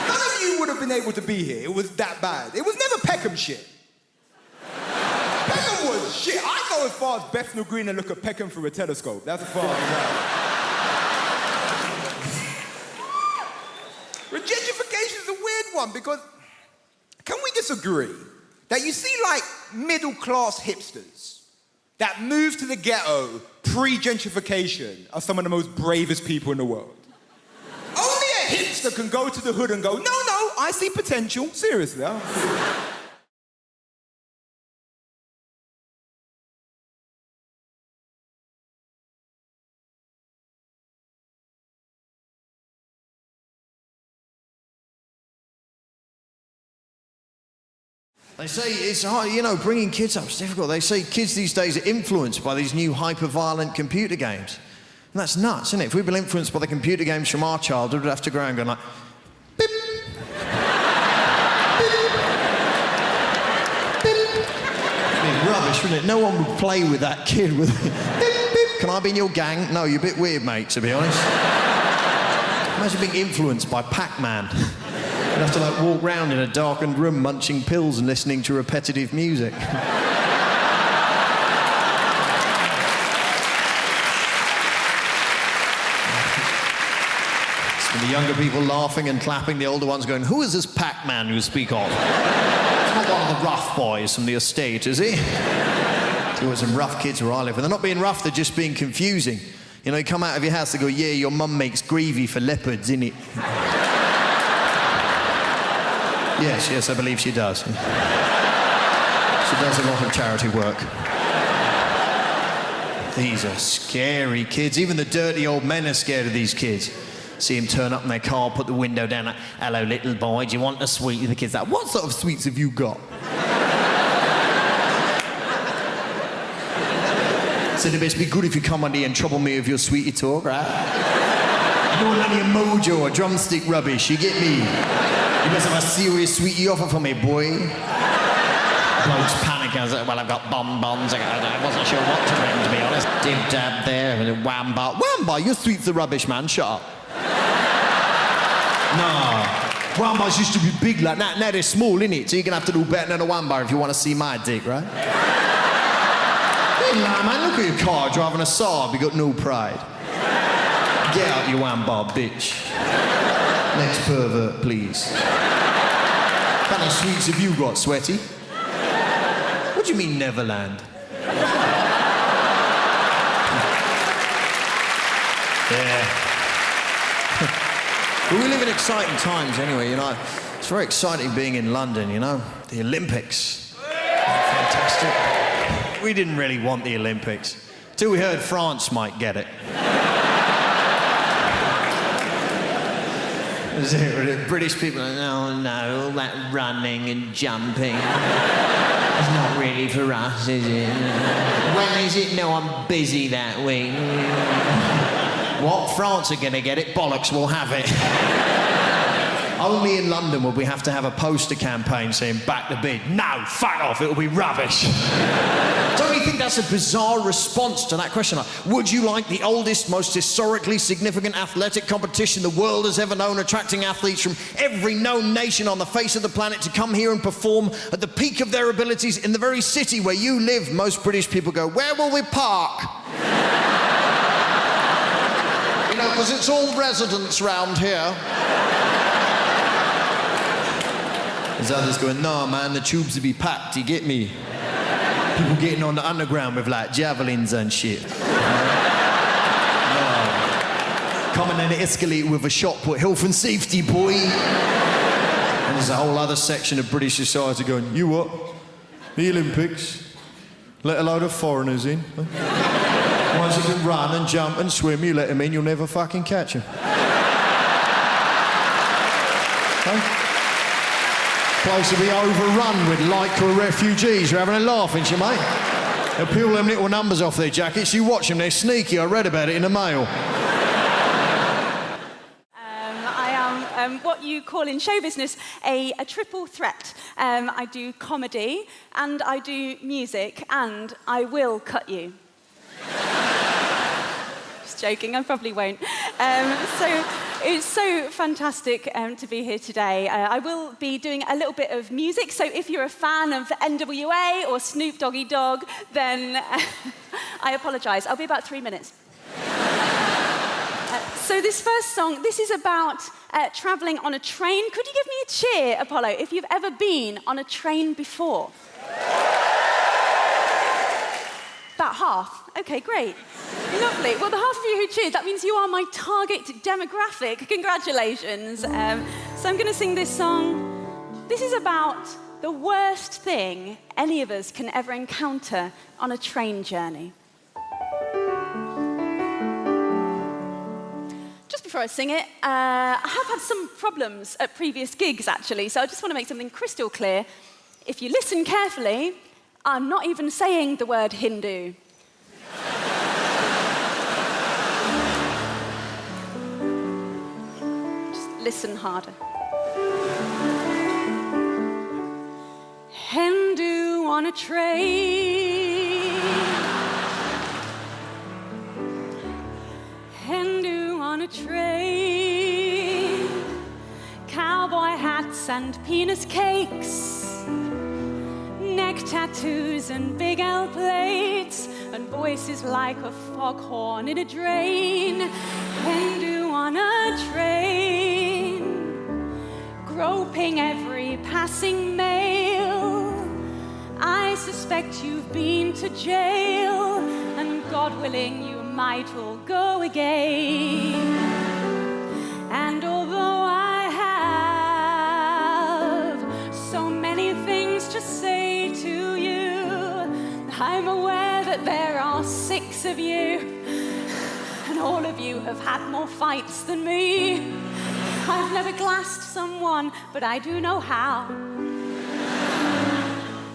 None of been able to be here. It was that bad. It was never Peckham shit. Peckham was shit. I go as far as Bethnal Green and look at Peckham through a telescope. That's as far as I go. Gentrification is a weird one because can we disagree that you see like middle-class hipsters that moved to the ghetto pre-gentrification are some of the most bravest people in the world? Only a hipster can go to the hood and go, no, I see potential. Seriously. They say it's hard, you know, bringing kids up is difficult. They say kids these days are influenced by these new hyper-violent computer games. And that's nuts, isn't it? If we'd been influenced by the computer games from our childhood, we'd have to go around going like, beep, beep, beep. It'd be rubbish, wouldn't it? No one would play with that kid with beep, beep. Can I be in your gang? No, you're a bit weird, mate, to be honest. Imagine being influenced by Pac-Man. You'd have to like walk round in a darkened room munching pills and listening to repetitive music. The younger people laughing and clapping, the older ones going, who is this Pac-Man you speak of? It's not one of the rough boys from the estate, is he? There were some rough kids where I live, and they're not being rough, they're just being confusing. You know, you come out of your house, they go, yeah, your mum makes gravy for leopards, innit? Yes, I believe she does. She does a lot of charity work. These are scary kids. Even the dirty old men are scared of these kids. See him turn up in their car, put the window down, like, hello, little boy, do you want a sweet? And the kid's like, what sort of sweets have you got? Said it best be good if you come on here and trouble me with your sweetie talk, right? You don't want any mojo or drumstick rubbish, you get me? You must have a serious sweetie offer for me, boy. Blokes panic. I was like, well, I've got bonbons. I wasn't sure what to bring, to be honest. Dib dab there, and a wham-bar. Wham-bar, your sweets are rubbish, man. Shut up. No. Wham-bars used to be big like that. Now they're small, innit? So you're going to have to do better than a wham-bar if you want to see my dick, right? Hey, man, look at your car driving a Saab. You got no pride. Get out, you wham-bar, bitch. Next pervert, please. How many sweets have you got, Sweaty? What do you mean, Neverland? Yeah. Well, we live in exciting times anyway, you know. It's very exciting being in London, you know. The Olympics. Fantastic. We didn't really want the Olympics till we heard France might get it. British people are, oh no, all that running and jumping. It's not really for us, is it? When is it? No, I'm busy that week. What? France are going to get it? Bollocks, we'll have it. Only in London would we have to have a poster campaign saying back the bid. No, fuck off, it'll be rubbish. Don't you think that's a bizarre response to that question? Like, would you like the oldest, most historically significant athletic competition the world has ever known, attracting athletes from every known nation on the face of the planet to come here and perform at the peak of their abilities in the very city where you live? Most British people go, where will we park? You know, because it's all residents round here. There's others going, no, man, the tubes will be packed, you get me? People getting on the underground with, like, javelins and shit. No. Coming in an escalator with a shot put, health and safety, boy. And there's a whole other section of British society going, you what? The Olympics? Let a load of foreigners in? Huh? Ones who can run and jump and swim, you let them in, you'll never fucking catch them. Huh? Place to be overrun with Lycra refugees. You're having a laugh, ain't you, mate? They'll peel them little numbers off their jackets. You watch them, they're sneaky. I read about it in the Mail. I am what you call in show business a triple threat. I do comedy, and I do music, and I will cut you. Just joking, I probably won't. So It's so fantastic to be here today. I will be doing a little bit of music, so if you're a fan of NWA or Snoop Doggy Dogg, then I apologise. I'll be about 3 minutes. So this first song, this is about travelling on a train. Could you give me a cheer, Apollo, if you've ever been on a train before? About half. Okay, great. Lovely. Well, the half of you who cheered, that means you are my target demographic. Congratulations. So I'm going to sing this song. This is about the worst thing any of us can ever encounter on a train journey. Just before I sing it, I have had some problems at previous gigs, actually, so I just want to make something crystal clear. If you listen carefully, I'm not even saying the word Hindu. Just listen harder. Hindu on a train. Hindu on a train. Cowboy hats and penis cakes. Neck tattoos and big L plates, and voices like a foghorn in a drain. Hindu on a train, groping every passing male. I suspect you've been to jail, and God willing, you might all go again. And although I have so many things to say to you, I'm aware that there are 6 of you, and all of you have had more fights than me. I've never glassed someone, but I do know how.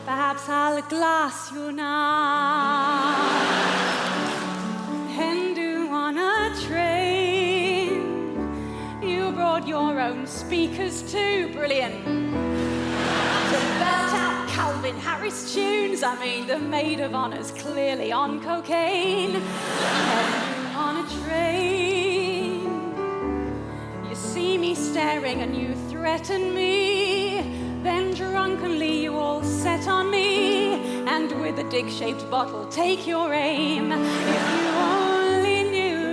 Perhaps I'll glass you now. Hindu on a train. You brought your own speakers too, brilliant. To belt out Calvin Harris tunes. I mean, the maid of honor's clearly on cocaine. On a train. You see me staring and you threaten me. Then drunkenly you all set on me. And with a dick-shaped bottle take your aim. If you only knew,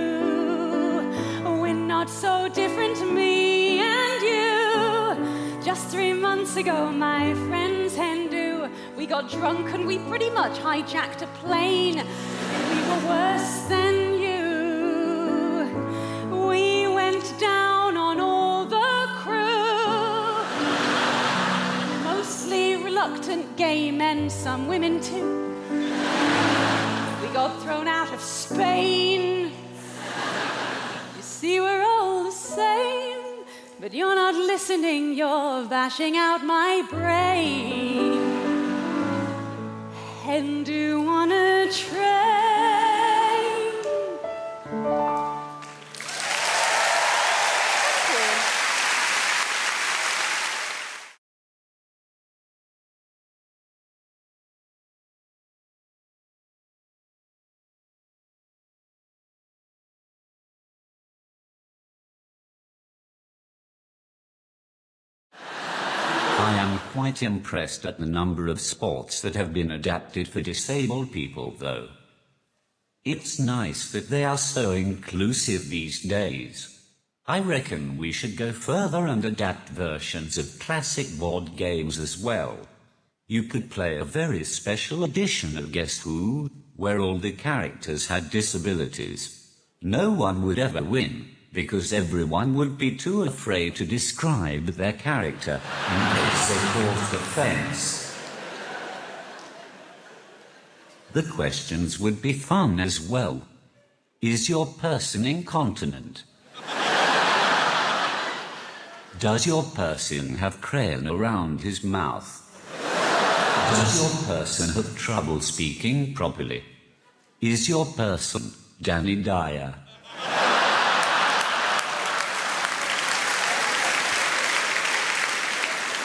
we're not so different, me and you. Just 3 months ago, my friends Hindu, we got drunk and we pretty much hijacked a plane. We were worse than you. We went down on all the crew. Mostly reluctant gay men, some women too. We got thrown out of Spain. You see, we're all the same. But you're not listening, you're bashing out my brain. Hindu on a train. I am quite impressed at the number of sports that have been adapted for disabled people, though. It's nice that they are so inclusive these days. I reckon we should go further and adapt versions of classic board games as well. You could play a very special edition of Guess Who, where all the characters had disabilities. No one would ever win, because everyone would be too afraid to describe their character in case they caused offense. The questions would be fun as well. Is your person incontinent? Does your person have crayon around his mouth? Does your person have trouble speaking properly? Is your person Danny Dyer?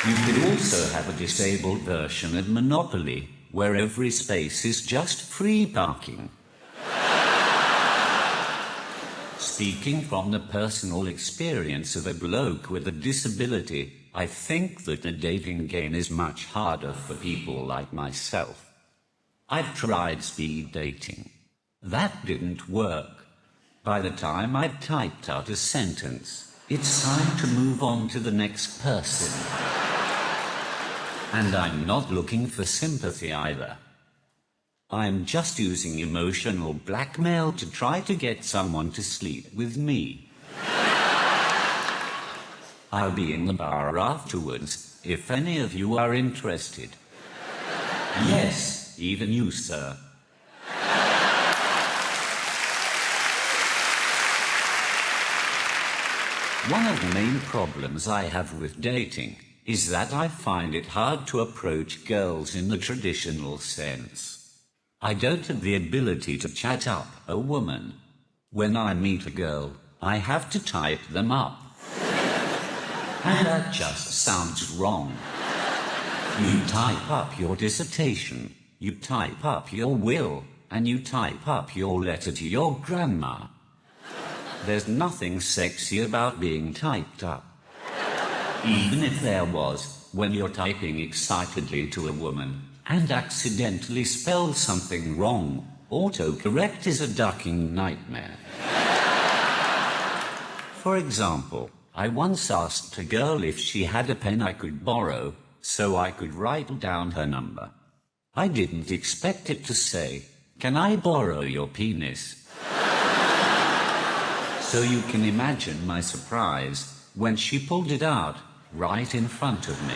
You could also have a disabled version of Monopoly, where every space is just free parking. speaking from the personal experience of a bloke with a disability, I think that the dating game is much harder for people like myself. I've tried speed dating. That didn't work. By the time I'd typed out a sentence, it's time to move on to the next person. And I'm not looking for sympathy either. I'm just using emotional blackmail to try to get someone to sleep with me. I'll be in the bar afterwards, if any of you are interested. Yes, even you, sir. One of the main problems I have with dating is that I find it hard to approach girls in the traditional sense. I don't have the ability to chat up a woman. When I meet a girl, I have to type them up. And that just sounds wrong. You type up your dissertation, you type up your will, and you type up your letter to your grandma. There's nothing sexy about being typed up. Even if there was, when you're typing excitedly to a woman and accidentally spell something wrong, autocorrect is a ducking nightmare. For example, I once asked a girl if she had a pen I could borrow, so I could write down her number. I didn't expect it to say, "Can I borrow your penis?" So you can imagine my surprise when she pulled it out right in front of me.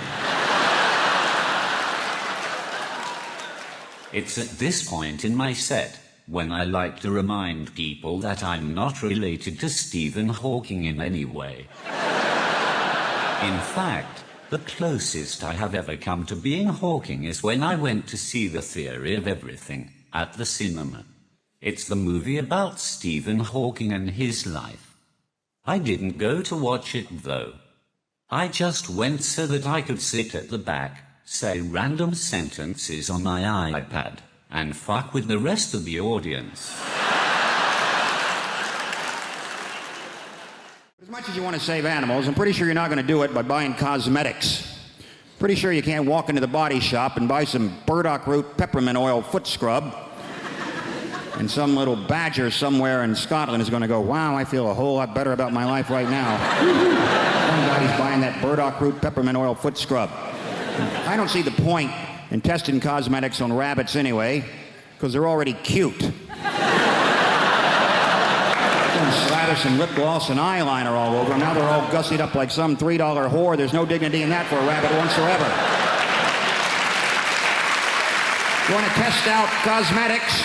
It's at this point in my set when I like to remind people that I'm not related to Stephen Hawking in any way. In fact, the closest I have ever come to being Hawking is when I went to see The Theory of Everything at the cinema. It's the movie about Stephen Hawking and his life. I didn't go to watch it though. I just went so that I could sit at the back, say random sentences on my iPad, and fuck with the rest of the audience. As much as you want to save animals, I'm pretty sure you're not going to do it by buying cosmetics. Pretty sure you can't walk into the body shop and buy some burdock root peppermint oil foot scrub, and some little badger somewhere in Scotland is going to go, "Wow, I feel a whole lot better about my life right now." One guy, he's buying that burdock root peppermint oil foot scrub. I don't see the point in testing cosmetics on rabbits anyway, because they're already cute. Slather some lip gloss and eyeliner all over them. Now they're all gussied up like some $3 whore. There's no dignity in that for a rabbit whatsoever. You want to test out cosmetics?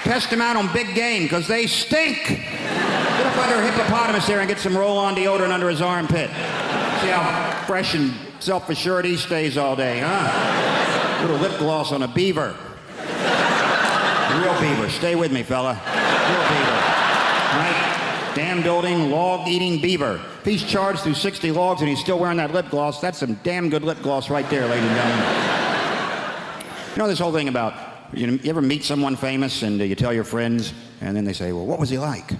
Test them out on big game, because they stink. Get up under a hippopotamus there and get some roll-on deodorant under his armpit. See how fresh and self-assured he stays all day, huh? Little lip gloss on a beaver. Real beaver. Stay with me, fella. Real beaver. Right? Dam-building, log-eating beaver. If he's charged through 60 logs and he's still wearing that lip gloss, that's some damn good lip gloss right there, ladies and gentlemen. You know this whole thing about, you ever meet someone famous and you tell your friends, and then they say, "Well, what was he like?"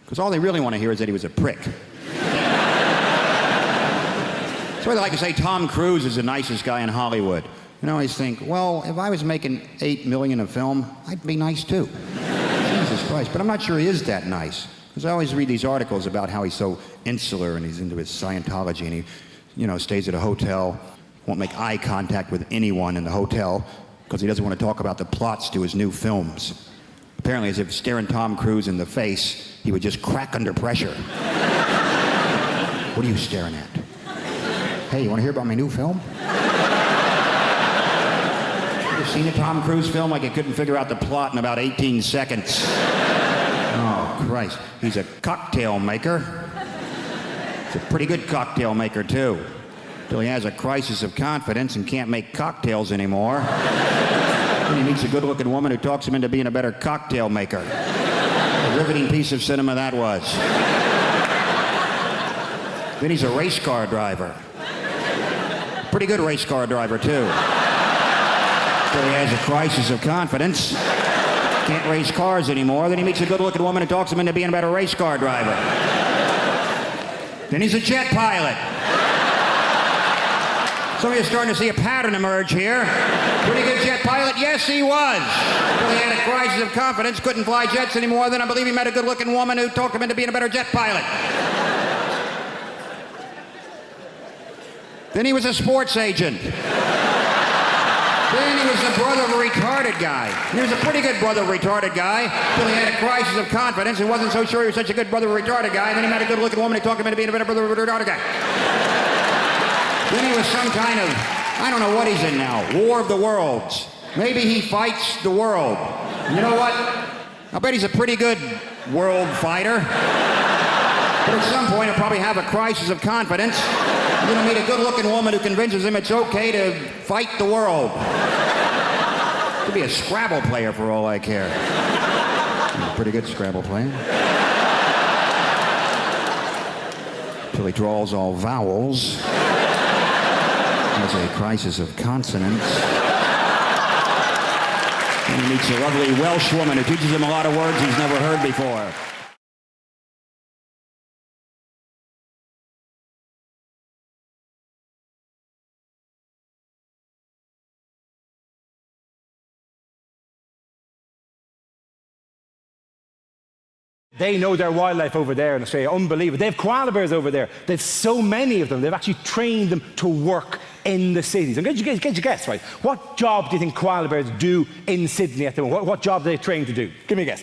Because all they really want to hear is that he was a prick. That's why they like to say Tom Cruise is the nicest guy in Hollywood. And I always think, well, if I was making $8 million a film, I'd be nice too. Jesus Christ. But I'm not sure he is that nice. Because I always read these articles about how he's so insular and he's into his Scientology and he, stays at a hotel, won't make eye contact with anyone in the hotel because he doesn't want to talk about the plots to his new films. Apparently, as if staring Tom Cruise in the face, he would just crack under pressure. What are you staring at? Hey, you want to hear about my new film? You seen a Tom Cruise film like he couldn't figure out the plot in about 18 seconds? Oh, Christ. He's a cocktail maker. He's a pretty good cocktail maker, too. Till he has a crisis of confidence and can't make cocktails anymore. Then he meets a good-looking woman who talks him into being a better cocktail maker. A riveting piece of cinema that was. Then he's a race car driver. Pretty good race car driver, too. Till he has a crisis of confidence. Can't race cars anymore. Then he meets a good-looking woman and talks him into being a better race car driver. Then he's a jet pilot. Some of you are starting to see a pattern emerge here. Pretty good jet pilot? Yes, he was. Until he had a crisis of confidence, couldn't fly jets anymore. Then I believe he met a good-looking woman who talked him into being a better jet pilot. Then he was a sports agent. Then he was the brother of a retarded guy. He was a pretty good brother of a retarded guy until he had a crisis of confidence and wasn't so sure he was such a good brother of a retarded guy. Then he met a good-looking woman who talked him into being a better brother of a retarded guy. Then he was some kind of, I don't know what he's in now, War of the Worlds. Maybe he fights the world. You know what? I'll bet he's a pretty good world fighter. But at some point, he'll probably have a crisis of confidence. He's going to meet a good-looking woman who convinces him it's okay to fight the world. Could be a Scrabble player for all I care. He's a pretty good Scrabble player. Until he draws all vowels. Has a crisis of consonants. And he meets a lovely Welsh woman who teaches him a lot of words he's never heard before. They know their wildlife over there in Australia. Unbelievable. They have koala bears over there. They've so many of them. They've actually trained them to work in the cities. And get your guess, right? What job do you think koala bears do in Sydney at the moment? What job are they trained to do? Give me a guess.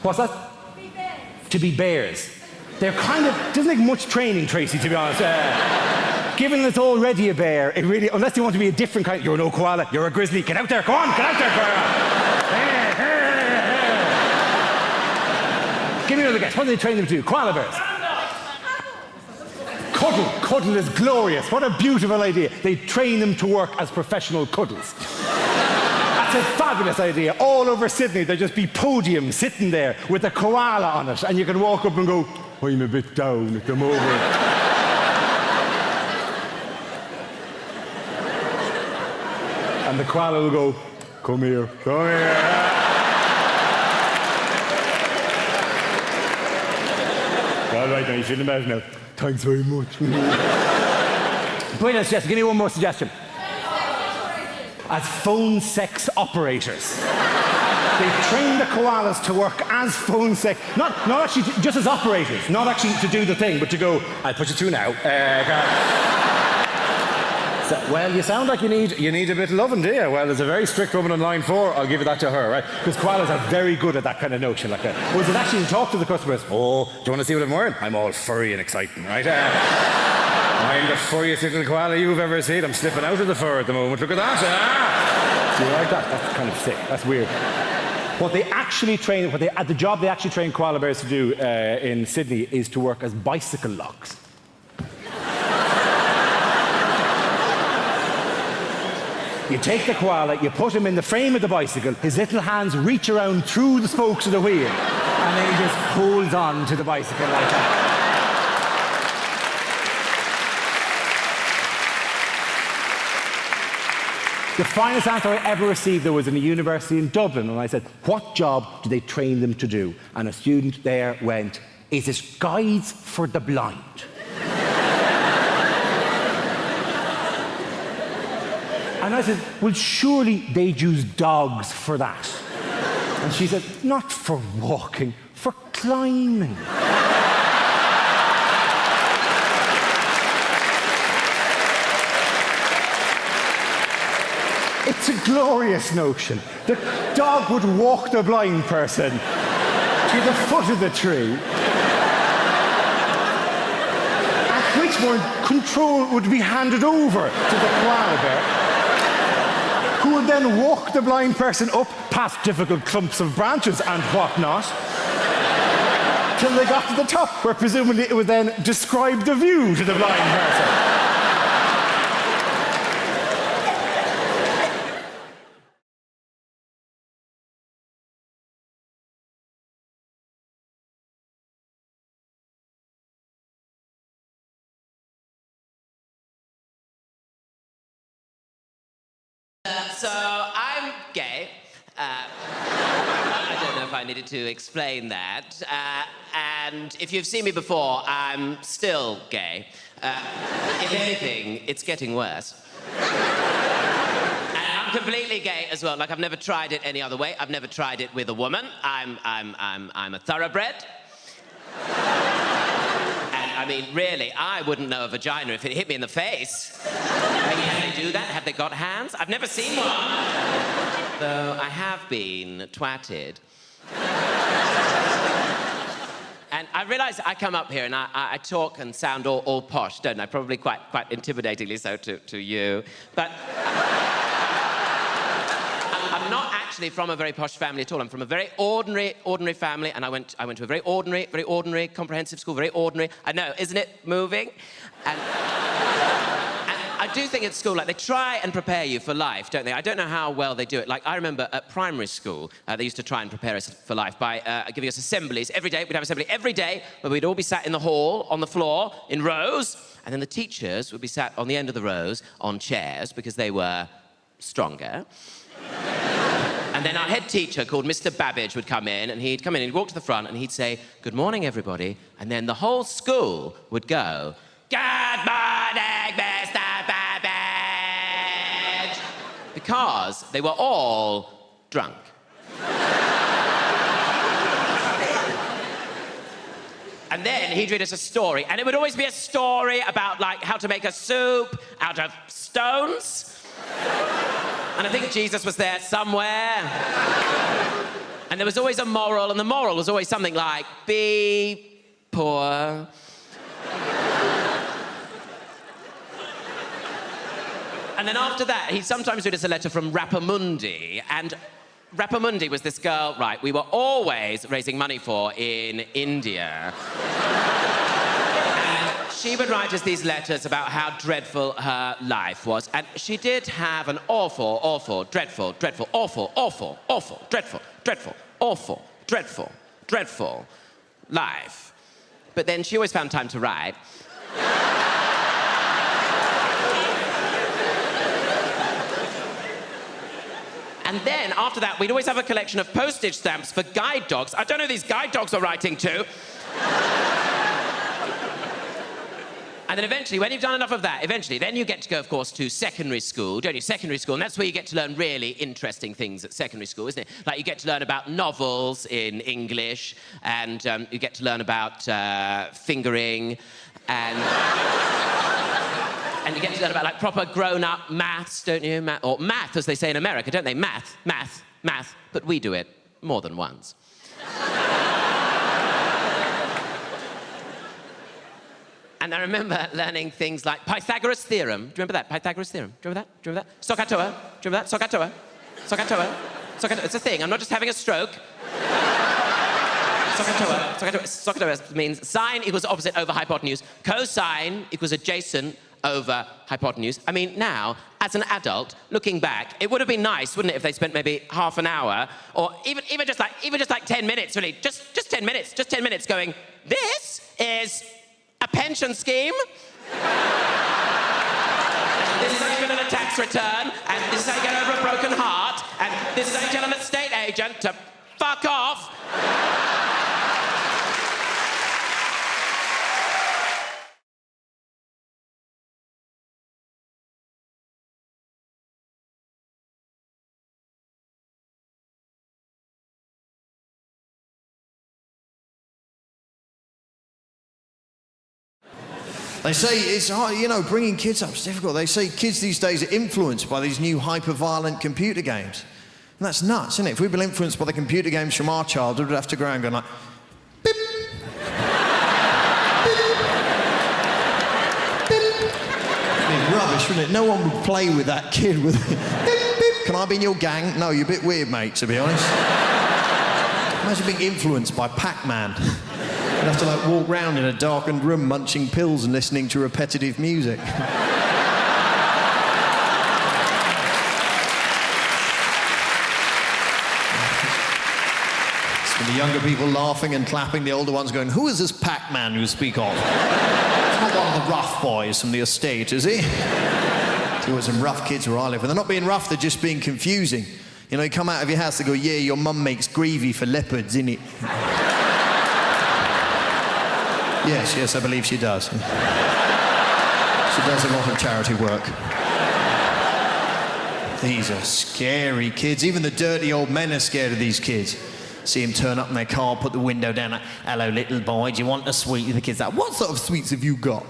What's that? To be bears. They're kind of, doesn't take much training, Tracy, to be honest. Given that it's already a bear, it really, unless you want to be a different kind, you're no koala, you're a grizzly. Get out there, go on, get out there, koala. Give me another guess. What do they train them to do? Koala bears. Cuddle. Cuddle is glorious. What a beautiful idea. They train them to work as professional cuddles. That's a fabulous idea. All over Sydney, there'll just be podiums sitting there with a koala on it, and you can walk up and go, I'm a bit down at the moment. And the koala will go, come here, come here. All right, now you shouldn't imagine now. Thanks very much. Brilliant suggestion. Give me one more suggestion. As phone sex operators. They train the koalas to work as phone sex, not actually just as operators, not actually to do the thing, but to go, I'll put you through now. So, well, you sound like you need a bit of loving, do you? Well, there's a very strict woman on line 4. I'll give you that to her, right? Because koalas are very good at that kind of notion like that. Was it actually to talk to the customers? Oh, do you want to see what I'm wearing? I'm all furry and exciting, right? I'm the furriest little koala you've ever seen. I'm slipping out of the fur at the moment. Look at that. Do you like that? That's kind of sick. That's weird. What they actually train, the job they actually train koala bears to do in Sydney is to work as bicycle locks. You take the koala, you put him in the frame of the bicycle, his little hands reach around through the spokes of the wheel, and then he just holds on to the bicycle like that. The finest answer I ever received, though, was in a university in Dublin, and I said, what job do they train them to do? And a student there went, is it guides for the blind? And I said, well, surely they'd use dogs for that. And she said, not for walking, for climbing. It's a glorious notion. The dog would walk the blind person to the foot of the tree, at which point control would be handed over to the koala bear, who would then walk the blind person up past difficult clumps of branches and whatnot, till they got to the top, where presumably it would then describe the view to the blind person. So I'm gay. I needed to explain that. And if you've seen me before, I'm still gay. If anything, it's getting worse. And I'm completely gay as well. Like, I've never tried it any other way. I've never tried it with a woman. I'm a thoroughbred. And I mean, really, I wouldn't know a vagina if it hit me in the face. I mean, how they do that? Have they got hands? I've never seen one. Though I have been twatted. And I realise I come up here and I talk and sound all posh, don't I? Probably quite intimidatingly so to you. But I'm not actually from a very posh family at all. I'm from a very ordinary family, and I went to a very ordinary comprehensive school, very ordinary. I know, isn't it moving? And I do think at school, like, they try and prepare you for life, don't they? I don't know how well they do it. Like, I remember at primary school, they used to try and prepare us for life by giving us assemblies every day. We'd have assembly every day, where we'd all be sat in the hall, on the floor, in rows, and then the teachers would be sat on the end of the rows on chairs because they were stronger. And then our head teacher, called Mr. Babbage, would come in, and he'd come in, and he'd walk to the front, and he'd say, "Good morning, everybody." And then the whole school would go, "Good morning, Mr. Babbage," because they were all drunk. And then he'd read us a story, and it would always be a story about, like, how to make a soup out of stones. And I think Jesus was there somewhere. And there was always a moral, and the moral was always something like, be poor. And then after that, he'd sometimes read us a letter from Rapamundi, and Rapamundi was this girl, right, we were always raising money for in India. And she would write us these letters about how dreadful her life was. And she did have an awful, dreadful, life. But then she always found time to write. And then, after that, we'd always have a collection of postage stamps for guide dogs. I don't know who these guide dogs were writing to. And then eventually, when you've done enough of that, then you get to go, of course, to secondary school, don't you? Secondary school, and that's where you get to learn really interesting things at secondary school, isn't it? Like, you get to learn about novels in English, and you get to learn about fingering, and... And you get to learn about, like, proper grown-up maths, don't you? Or math, as they say in America, don't they? Math. But we do it more than once. And I remember learning things like Pythagoras' theorem. Do you remember that? Pythagoras' theorem. Do you remember that? Do you remember that? Sohcahtoa. Do you remember that? Sohcahtoa. It's a thing. I'm not just having a stroke. Sohcahtoa means sine equals opposite over hypotenuse. Cosine equals adjacent over hypotenuse. I mean, now, as an adult, looking back, it would have been nice, wouldn't it, if they spent maybe half an hour, or even just like 10 minutes, really, just 10 minutes going, this is a pension scheme. This is how you fill in a tax return, and this is how you get over a broken heart, and this is how you tell an estate agent to fuck off. They say it's hard, you know, bringing kids up is difficult. They say kids these days are influenced by these new hyper-violent computer games. And that's nuts, isn't it? If we'd been influenced by the computer games from our childhood, we'd have to go around going like, beep, beep, beep. It'd be rubbish, wouldn't it? No one would play with that kid with beep, beep. Can I be in your gang? No, you're a bit weird, mate, to be honest. Imagine being influenced by Pac-Man. You'd have to, like, walk round in a darkened room munching pills and listening to repetitive music. Some of the younger people laughing and clapping, the older ones going, who is this Pac-Man you speak of? It's not one of the rough boys from the estate, is he? There were some rough kids where I live, and they're not being rough, they're just being confusing. You know, you come out of your house, they go, yeah, your mum makes gravy for leopards, innit? Yes, I believe she does. She does a lot of charity work. These are scary kids. Even the dirty old men are scared of these kids. See him turn up in their car, put the window down, like, hello, little boy, do you want a sweet? The kid's like, what sort of sweets have you got?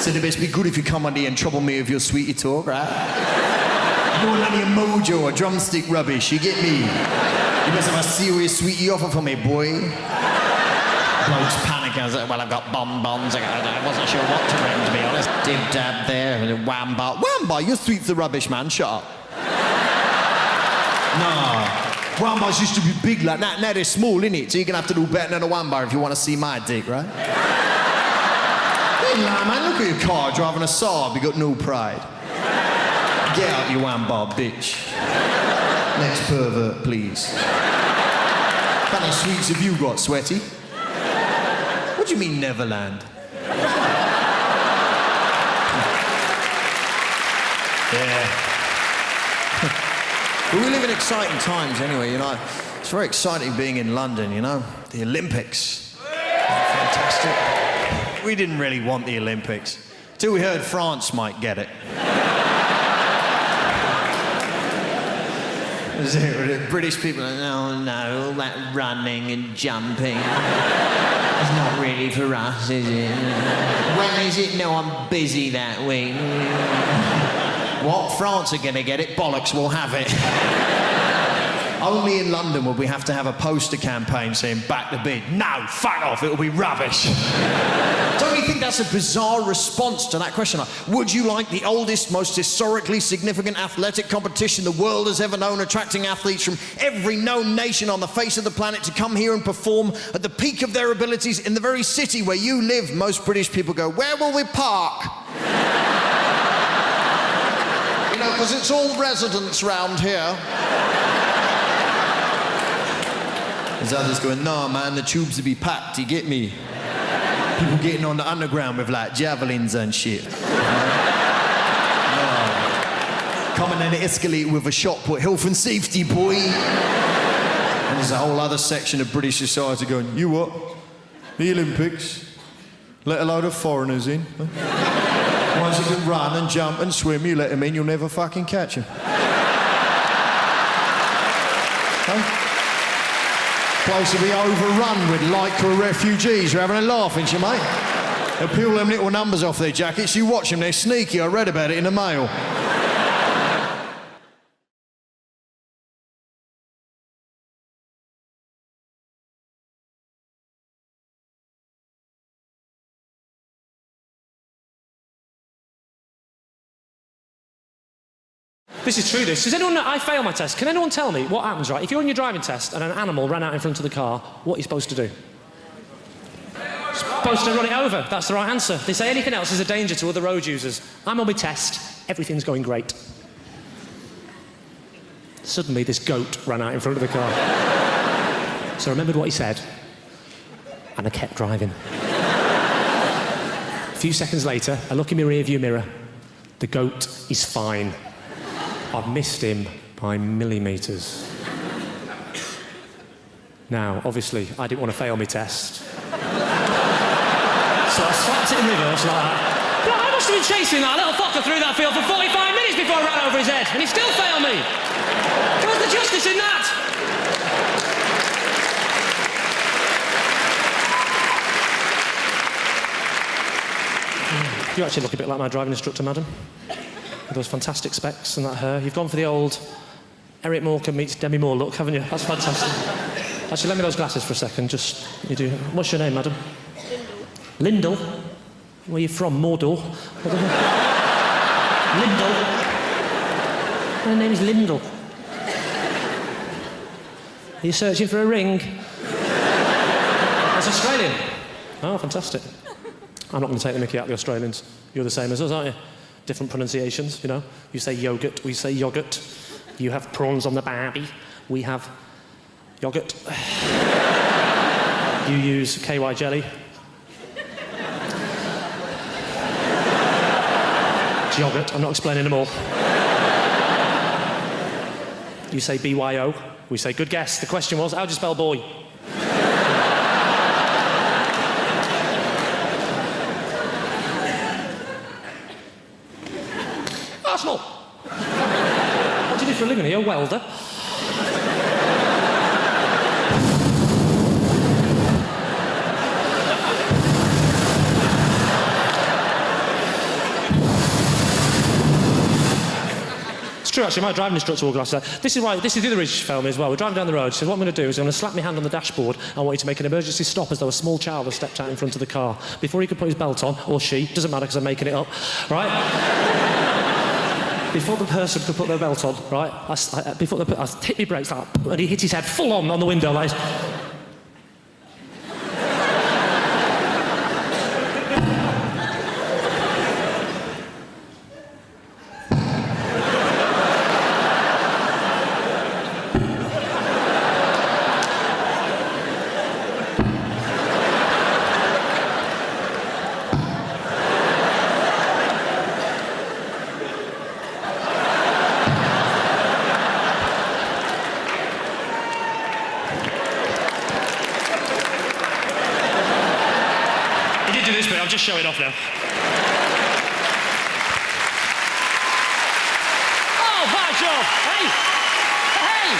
So it best be good if you come under here and trouble me with your sweetie talk, right? You don't want any mojo or drumstick rubbish, you get me? You must have a serious sweetie offer for me, boy. Blokes panic. I was like, well, I've got bonbons. I wasn't sure what to bring, to be honest. Dib dab there, and wham bar. Wham bar, your sweets are rubbish, man. Shut up. Nah. Wham bars used to be big like that. Now they're small, innit? So you're gonna have to do better than a wham bar if you want to see my dick, right? Hey, man, look at your car driving a Saab. You got no pride. Get out, you wham bar, bitch. Next pervert, please. How many sweets have you got, sweaty? What do you mean, Neverland? Yeah. But we live in exciting times anyway, you know. It's very exciting being in London, you know. The Olympics. Fantastic. We didn't really want the Olympics till we heard France might get it. British people are, oh no, all that running and jumping. It's not really for us, is it? When is it? No, I'm busy that week. What? France are going to get it? Bollocks, we'll have it. Only in London would we have to have a poster campaign saying, back the bid. No, fuck off, it'll be rubbish. Don't you think that's a bizarre response to that question? Like, would you like the oldest, most historically significant athletic competition the world has ever known, attracting athletes from every known nation on the face of the planet to come here and perform at the peak of their abilities in the very city where you live? Most British people go, where will we park? You know, because it's all residents round here. There's others going, no, man, the tubes will be packed, you get me? People getting on the underground with, like, javelins and shit. Coming in an escalator with a shot put, health and safety, boy. And there's a whole other section of British society going, you what? The Olympics? Let a load of foreigners in? Huh? Ones that can run and jump and swim, you let them in, you'll never fucking catch them. Huh? Place to be overrun with Lycra refugees. You're having a laugh, ain't you, mate? They'll peel them little numbers off their jackets. You watch them, they're sneaky. I read about it in the Mail. This is true, this. Does anyone know? I fail my test. Can anyone tell me what happens, right? If you're on your driving test and an animal ran out in front of the car, what are you supposed to do? Supposed to run it over. That's the right answer. They say anything else is a danger to other road users. I'm on my test. Everything's going great. Suddenly, this goat ran out in front of the car. So I remembered what he said, and I kept driving. A few seconds later, I look in my rear-view mirror. The goat is fine. I've missed him by millimetres. Now, obviously, I didn't want to fail my test. So I slapped it in reverse like that. But I must have been chasing that little fucker through that field for 45 minutes before I ran over his head, and he still failed me. Where's the justice in that? You actually look a bit like my driving instructor, madam. With those fantastic specs and that hair. You've gone for the old Eric Morecambe meets Demi Moore look, haven't you? That's fantastic. Actually, lend me those glasses for a second. Just, you do. What's your name, madam? Lyndall. Where are you from? Mordor? Lyndall. My name's Lyndall. Are you searching for a ring? That's Australian. Oh, fantastic. I'm not going to take the mickey out of the Australians. You're the same as us, aren't you? Different pronunciations, you know. You say yogurt, we say yogurt. You have prawns on the barbie, we have yogurt. You use KY jelly. It's yogurt. I'm not explaining them all. You say BYO. We say good guess. The question was, how do you spell boy? Arsenal. What do you do for a living? Are you a welder? It's true, actually. My driving instructor organised that. This is the other issue for me as well. We're driving down the road. She says, what I'm going to do is I'm going to slap my hand on the dashboard. I want you to make an emergency stop as though a small child has stepped out in front of the car. Before he could put his belt on, or she, doesn't matter because I'm making it up, right? Before the person could put their belt on, right, I hit my brakes like that, and he hit his head full on the window like this. I'm just showing off now. Oh, by Jove! Hey! Hey!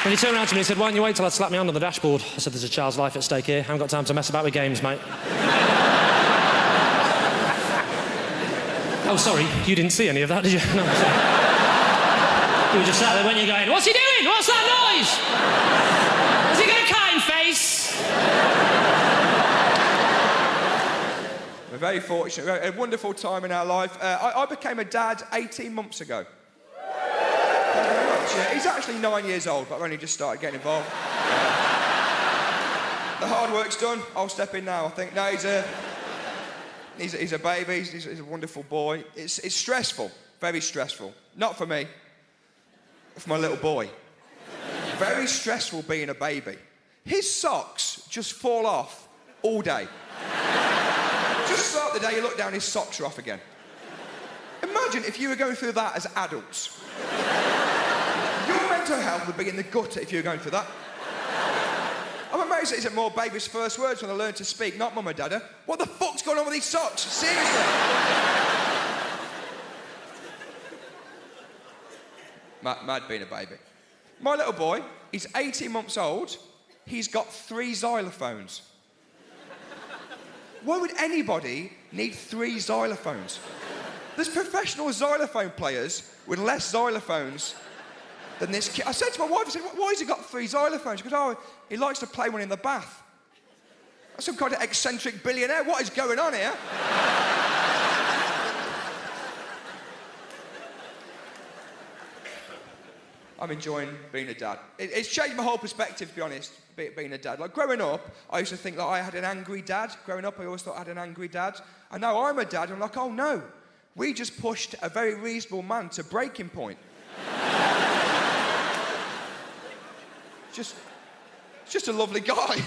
When he turned around to me and said, why don't you wait till I slap my hand on the dashboard? I said, there's a child's life at stake here. I haven't got time to mess about with games, mate. Oh, sorry, you didn't see any of that, did you? No, sorry. You were just sat there, weren't you, going, what's he doing? What's that noise? Has he got a kind face? We're very fortunate. We had a wonderful time in our life. I became a dad 18 months ago. Thank you very much. He's actually 9 years old, but I've only just started getting involved. The hard work's done. I'll step in now, I think. No, he's a baby. He's a wonderful boy. It's stressful, very stressful. Not for me, for my little boy. Very stressful being a baby. His socks just fall off all day. Just start the day, you look down, his socks are off again. Imagine if you were going through that as adults. Your mental health would be in the gutter if you were going through that. I'm amazed that isn't more baby's first words when they learn to speak, not mum and dada. What the fuck's going on with these socks? Seriously. Mad being a baby. My little boy, he's 18 months old. He's got 3 xylophones. Why would anybody need 3 xylophones? There's professional xylophone players with less xylophones than this kid. I said to my wife, I said, why has he got 3 xylophones? She goes, oh, he likes to play one in the bath. That's some kind of eccentric billionaire. What is going on here? I'm enjoying being a dad. It's changed my whole perspective, to be honest, being a dad. Like, growing up, I used to think that I had an angry dad. Growing up, I always thought I had an angry dad. And now I'm a dad, and I'm like, oh, no. We just pushed a very reasonable man to breaking point. Just a lovely guy.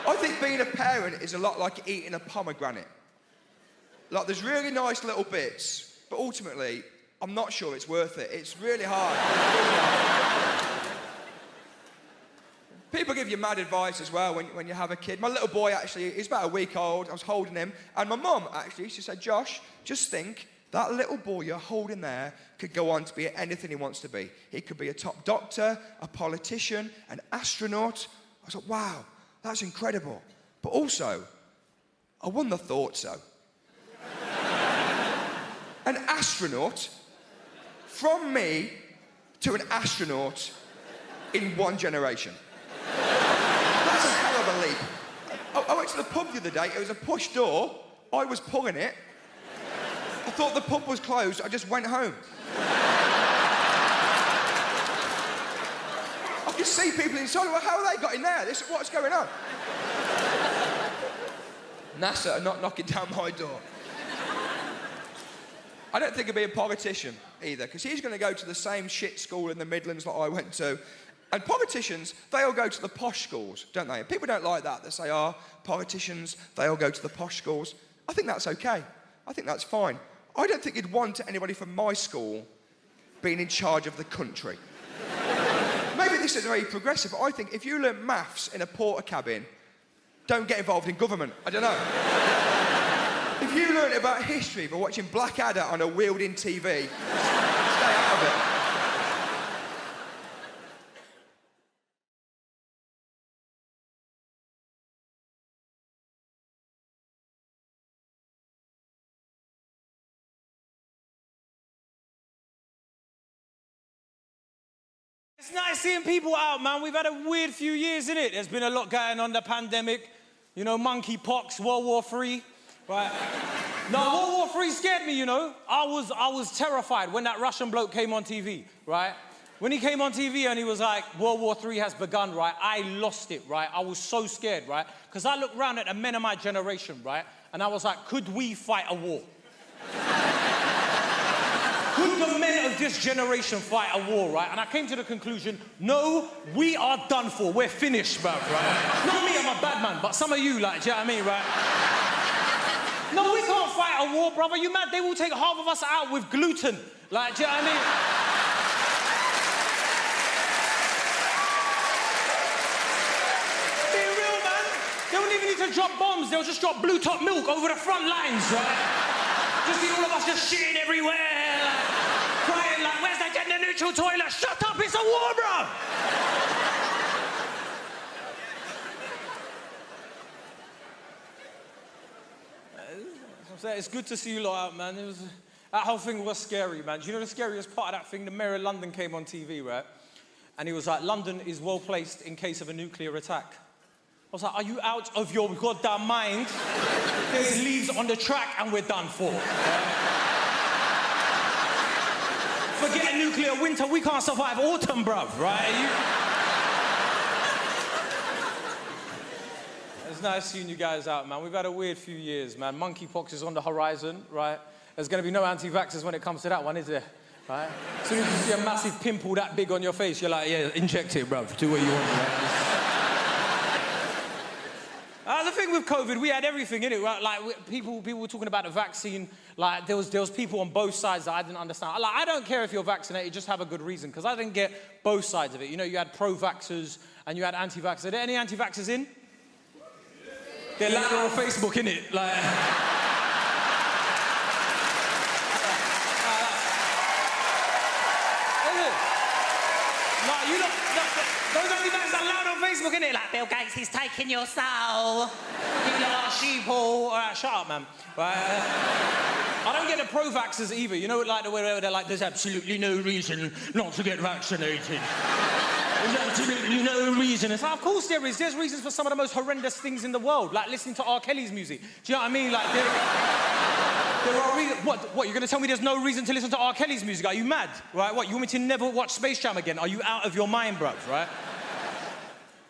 I think being a parent is a lot like eating a pomegranate. Like, there's really nice little bits, but ultimately, I'm not sure it's worth it. It's really hard. People give you mad advice as well when you have a kid. My little boy, actually, he's about a week old. I was holding him. And my mum, actually, she said, Josh, just think, that little boy you're holding there could go on to be anything he wants to be. He could be a top doctor, a politician, an astronaut. I was like, wow, that's incredible. But also, I wouldn't have thought so. An astronaut, from me to an astronaut in 1 generation. That's a hell of a leap. I went to the pub the other day. It was a push door. I was pulling it. I thought the pub was closed. I just went home. I could see people inside. Well, how have they got in there? What's going on? NASA are not knocking down my door. I don't think he'll be a politician either, because he's going to go to the same shit school in the Midlands that I went to, And politicians, they all go to the posh schools, don't they? And people don't like that. They say, oh, politicians, they all go to the posh schools. I think that's okay. I think that's fine. I don't think you'd want anybody from my school being in charge of the country. Maybe this is very progressive, but I think if you learn maths in a porter cabin, don't get involved in government. I don't know. If you learn about history by watching Blackadder on a wheeled-in TV, stay out of it. It's nice seeing people out, man. We've had a weird few years, innit? There's been a lot going on, the pandemic, you know, monkeypox, World War III, right? No, World War III scared me, you know. I was terrified when that Russian bloke came on TV, right? When he came on TV and he was like, World War III has begun, right? I lost it, right? I was so scared, right? Because I looked around at the men of my generation, right? And I was like, could we fight a war? Could the men of this generation fight a war, right? And I came to the conclusion, no, we are done for. We're finished, bruv, right? Not me, I'm a bad man, but some of you, like, do you know what I mean, right? No, we can't fight a war, brother. You mad? They will take half of us out with gluten. Like, do you know what I mean? Be real, man. They won't even need to drop bombs. They'll just drop blue top milk over the front lines, right? Just see all of us just shitting everywhere. Crying like, where's the gender neutral toilet? Shut up, it's a war, bro! It's good to see you lot out, man. That whole thing was scary, man. Do you know the scariest part of that thing? The mayor of London came on TV, right? And he was like, London is well placed in case of a nuclear attack. I was like, are you out of your goddamn mind? There's leaves on the track and we're done for. Forget a nuclear winter, we can't survive autumn, bruv, right? It's nice seeing you guys out, man. We've had a weird few years, man. Monkeypox is on the horizon, right? There's going to be no anti-vaxxers when it comes to that one, is there? Right? As soon as you see a massive pimple that big on your face, you're like, yeah, inject it, bruv. Do what you want, right? The thing with COVID, we had everything in it, right? Like, people were talking about the vaccine. Like, there was people on both sides that I didn't understand. Like, I don't care if you're vaccinated, just have a good reason, because I didn't get both sides of it. You know, you had pro-vaxxers and you had anti-vaxxers. Are there any anti-vaxxers in? They're louder on Facebook, innit? Like... No, you don't... Those anti-vaxxers are loud on Facebook, innit? Like, Bill Gates, he's taking your soul. You lot are sheeple. All right, shut up, man. Right? I don't get the pro-vaxxers either. You know, like the way they're like, there's absolutely no reason not to get vaccinated. There's absolutely no reason. It's like, of course there is. There's reasons for some of the most horrendous things in the world, like listening to R. Kelly's music. Do you know what I mean? Like, there are reasons. What, you're going to tell me there's no reason to listen to R. Kelly's music? Are you mad? Right? What, you want me to never watch Space Jam again? Are you out of your mind, bruv, right?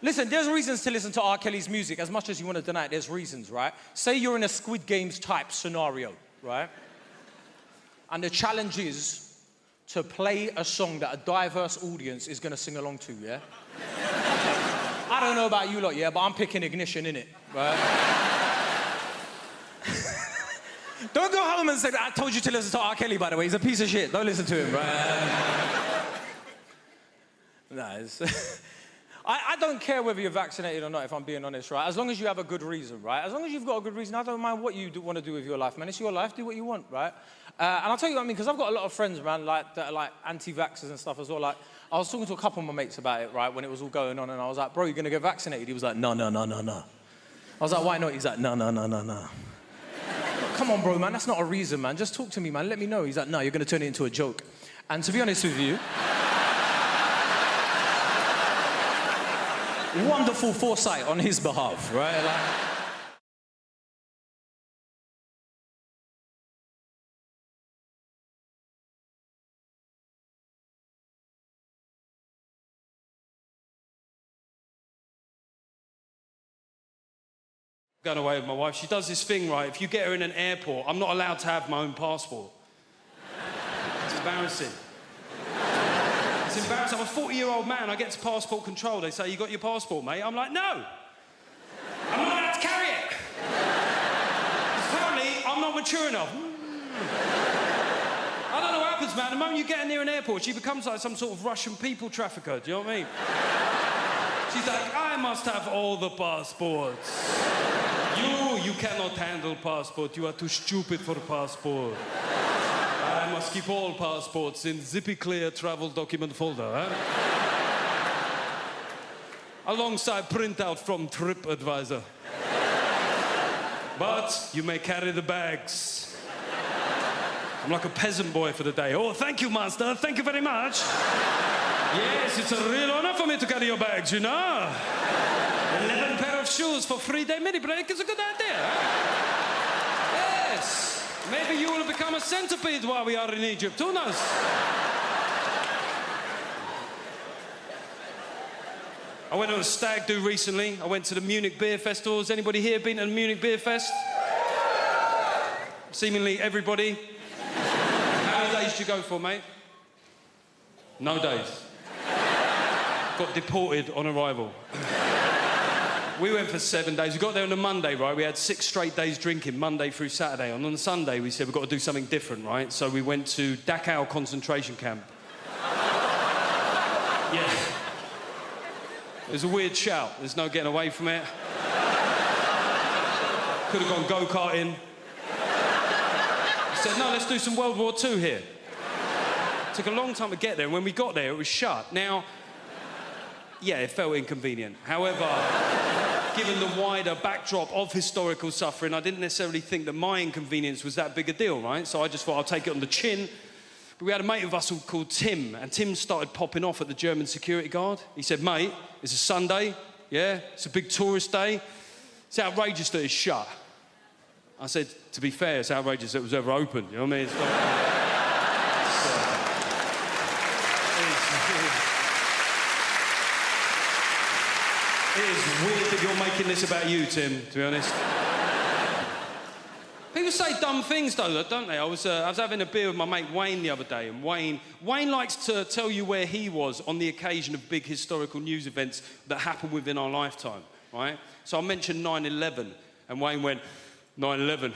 Listen, there's reasons to listen to R. Kelly's music. As much as you want to deny it, there's reasons, right? Say you're in a Squid Games type scenario, right? And the challenge is to play a song that a diverse audience is going to sing along to, yeah? I don't know about you lot, yeah, but I'm picking Ignition, innit? Right? Don't go home and say, I told you to listen to R. Kelly, by the way. He's a piece of shit. Don't listen to him, right? Nah, I don't care whether you're vaccinated or not, if I'm being honest, right? As long as you have a good reason, right? As long as you've got a good reason, I don't mind what you want to do with your life, man. It's your life. Do what you want, right? And I'll tell you what I mean, because I've got a lot of friends, man, like, that are like anti-vaxxers and stuff as well. Like, I was talking to a couple of my mates about it, right, when it was all going on, and I was like, bro, you're going to get vaccinated? He was like, no. I was like, why not? He's like, no. Come on, bro, man, that's not a reason, man. Just talk to me, man. Let me know. He's like, no, you're going to turn it into a joke. And to be honest with you, wonderful foresight on his behalf, right? Like, going away with my wife. She does this thing, right? If you get her in an airport, I'm not allowed to have my own passport. It's embarrassing. It's It's embarrassing. I'm a 40-year-old man. I get to passport control. They say, you got your passport, mate? I'm like, no. I'm not allowed to carry it. Apparently, I'm not mature enough. I don't know what happens, man. The moment you get near an airport, she becomes like some sort of Russian people trafficker. Do you know what I mean? She's like, I must have all the passports. You cannot handle passport. You are too stupid for passport. I must keep all passports in zippy clear travel document folder, alongside printout from TripAdvisor. But you may carry the bags. I'm like a peasant boy for the day. Oh, thank you, master. Thank you very much. Yes, it's a real honor for me to carry your bags, you know. 11 pair of shoes for 3-day mini break is a good idea. Yes. Maybe you will become a centipede while we are in Egypt. Who knows? I went on a stag do recently. I went to the Munich Beer Festival. Has anybody here been to the Munich Beer Fest? Seemingly everybody. How many days did you go for, mate? No days. Got deported on arrival. We went for 7 days. We got there on a Monday, right? We had 6 straight days drinking, Monday through Saturday. And on the Sunday, we said, we've got to do something different, right? So we went to Dachau concentration camp. Yeah. It was a weird shout. There's no getting away from it. Could have gone go-karting. I said, no, let's do some World War II here. It took a long time to get there, and when we got there, it was shut. Now, yeah, it felt inconvenient. However, given the wider backdrop of historical suffering, I didn't necessarily think that my inconvenience was that big a deal, right? So I just thought I'll take it on the chin. But we had a mate of us called Tim, and Tim started popping off at the German security guard. He said, mate, it's a Sunday, yeah? It's a big tourist day. It's outrageous that it's shut. I said, to be fair, it's outrageous that it was ever open, you know what I mean? It is weird that you're making this about you, Tim, to be honest. People say dumb things, though, don't they? I was having a beer with my mate Wayne the other day, and Wayne likes to tell you where he was on the occasion of big historical news events that happened within our lifetime, right? So I mentioned 9/11, and Wayne went, 9/11,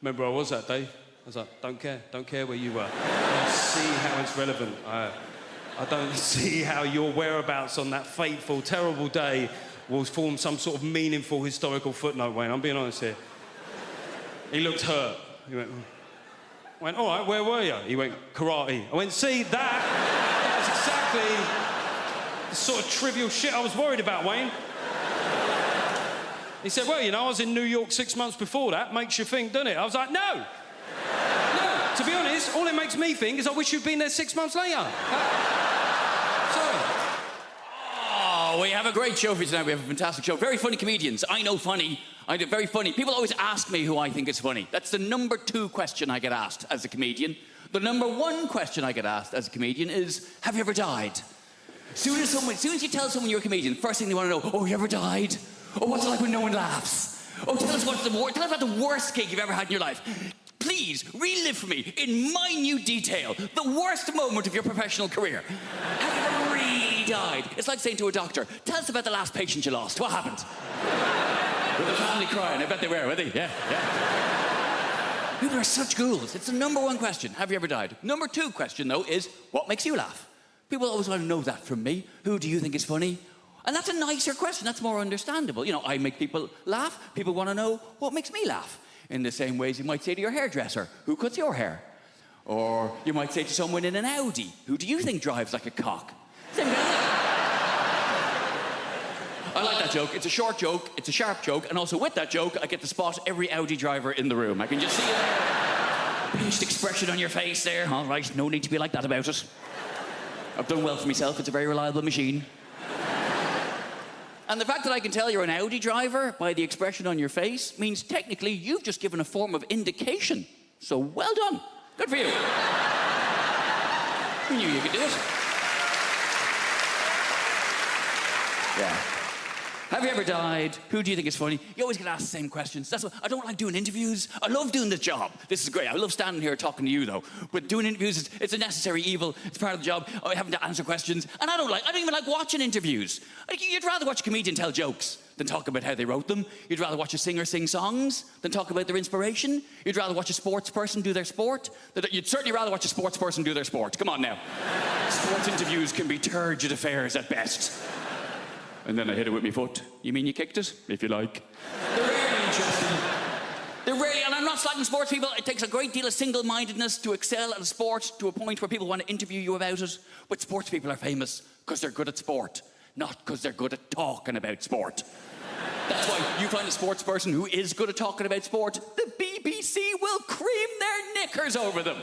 remember where I was that day? I was like, don't care where you were. I don't see how it's relevant. I don't see how your whereabouts on that fateful, terrible day will form some sort of meaningful historical footnote, Wayne. I'm being honest here. He looked hurt. He went, I went, all right, where were you? He went, karate. I went, see, that's exactly the sort of trivial shit I was worried about, Wayne. He said, well, you know, I was in New York 6 months before that. Makes you think, doesn't it? I was like, no. No, to be honest, all it makes me think is I wish you'd been there 6 months later. Sorry. Oh, we have a great show for you tonight. We have a fantastic show. Very funny comedians. I know funny. I do very funny. People always ask me who I think is funny. That's the number 2 question I get asked as a comedian. The number 1 question I get asked as a comedian is, have you ever died? As soon as you tell someone you're a comedian, first thing they want to know, oh, you ever died? Oh, what's it like when no one laughs? Oh, tell us about the worst gig you've ever had in your life. Please, relive for me, in minute detail, the worst moment of your professional career. Have you ever really died? It's like saying to a doctor, tell us about the last patient you lost. What happened? With the family crying. I bet they were they? Yeah. People are such ghouls. It's the number 1 question. Have you ever died? Number 2 question, though, is what makes you laugh? People always want to know that from me. Who do you think is funny? And that's a nicer question. That's more understandable. You know, I make people laugh. People want to know what makes me laugh. In the same ways you might say to your hairdresser, who cuts your hair? Or you might say to someone in an Audi, who do you think drives like a cock? Same kind of thing. I like that joke. It's a short joke, it's a sharp joke, and also with that joke, I get to spot every Audi driver in the room. I can just see it there. Pinched expression on your face there. All right, no need to be like that about it. I've done well for myself. It's a very reliable machine. And the fact that I can tell you're an Audi driver by the expression on your face means technically you've just given a form of indication. So well done. Good for you. I knew you could do it. Yeah. Have you ever died? Who do you think is funny? You always get asked the same questions. That's why I don't like doing interviews. I love doing this job. This is great. I love standing here talking to you, though. But doing interviews, it's a necessary evil. It's part of the job. I having to answer questions. And I don't even like watching interviews. You'd rather watch a comedian tell jokes than talk about how they wrote them. You'd rather watch a singer sing songs than talk about their inspiration. You'd rather watch a sports person do their sport. You'd certainly rather watch a sports person do their sport. Come on now. Sports interviews can be turgid affairs at best. And then I hit it with my foot. You mean you kicked it? If you like. They're really interesting. They're really, and I'm not slagging sports people. It takes a great deal of single-mindedness to excel at a sport to a point where people want to interview you about it. But sports people are famous because they're good at sport, not because they're good at talking about sport. That's why you find a sports person who is good at talking about sport, the BBC will cream their knickers over them.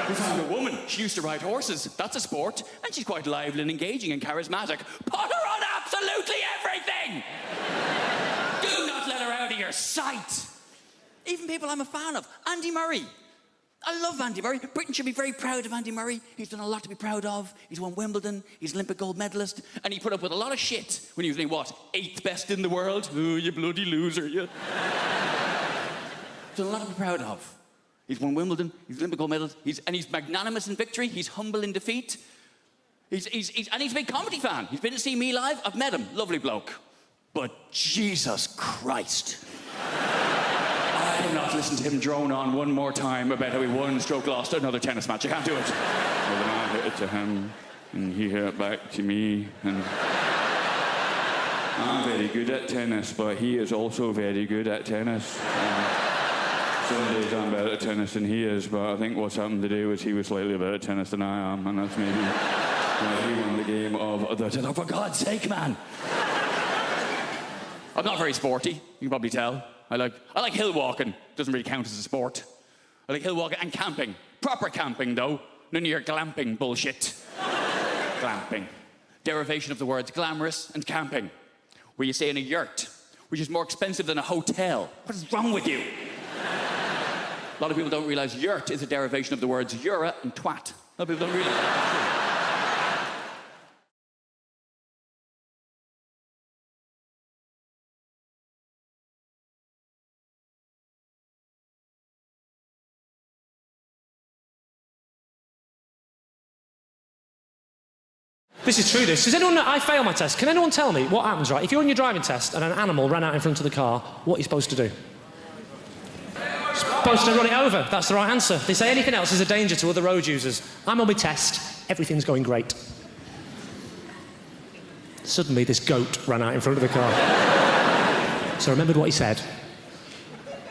We found a woman. She used to ride horses. That's a sport. And she's quite lively and engaging and charismatic. Put her on absolutely everything! Do not let her out of your sight. Even people I'm a fan of. Andy Murray. I love Andy Murray. Britain should be very proud of Andy Murray. He's done a lot to be proud of. He's won Wimbledon. He's an Olympic gold medalist. And he put up with a lot of shit when he was, what, 8th best in the world? Oh, you bloody loser, you. He's done a lot to be proud of. He's won Wimbledon, he's Olympic gold medalist, he's magnanimous in victory, he's humble in defeat. And he's a big comedy fan. He's been to see me live, I've met him, lovely bloke. But Jesus Christ. I cannot listen to him drone on one more time about how he won, stroke lost another tennis match. I can't do it. Well, then I hit it to him, and he hit it back to me, and I'm very good at tennis, but he is also very good at tennis. Some days I'm better at tennis than he is, but I think what's happened today was he was slightly better at tennis than I am, and that's maybe why he won the game of the tennis. Oh, for God's sake, man! I'm not very sporty, you can probably tell. I like hill walking, doesn't really count as a sport. I like hill walking and camping. Proper camping, though. None of your glamping bullshit. Glamping. Derivation of the words glamorous and camping, where you stay in a yurt, which is more expensive than a hotel. What is wrong with you? A lot of people don't realise yurt is a derivation of the words eura and twat. A lot of people don't realise that. This is true, this. Does anyone know, I fail my test. Can anyone tell me what happens, right? If you're on your driving test and an animal ran out in front of the car, what are you supposed to do? Supposed to run it over. That's the right answer. They say anything else is a danger to other road users. I'm on my test. Everything's going great. Suddenly, this goat ran out in front of the car. So I remembered what he said,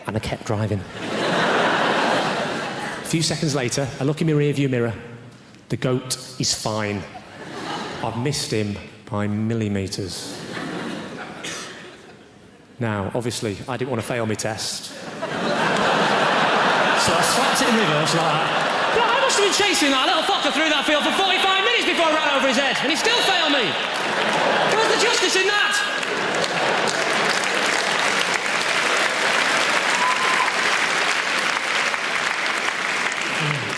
and I kept driving. A few seconds later, I look in my rear-view mirror. The goat is fine. I've missed him by millimetres. Now, obviously, I didn't want to fail my test. So I slapped it in reverse like that. But I must have been chasing that little fucker through that field for 45 minutes before I ran over his head, and he still failed me. Where's the justice in that?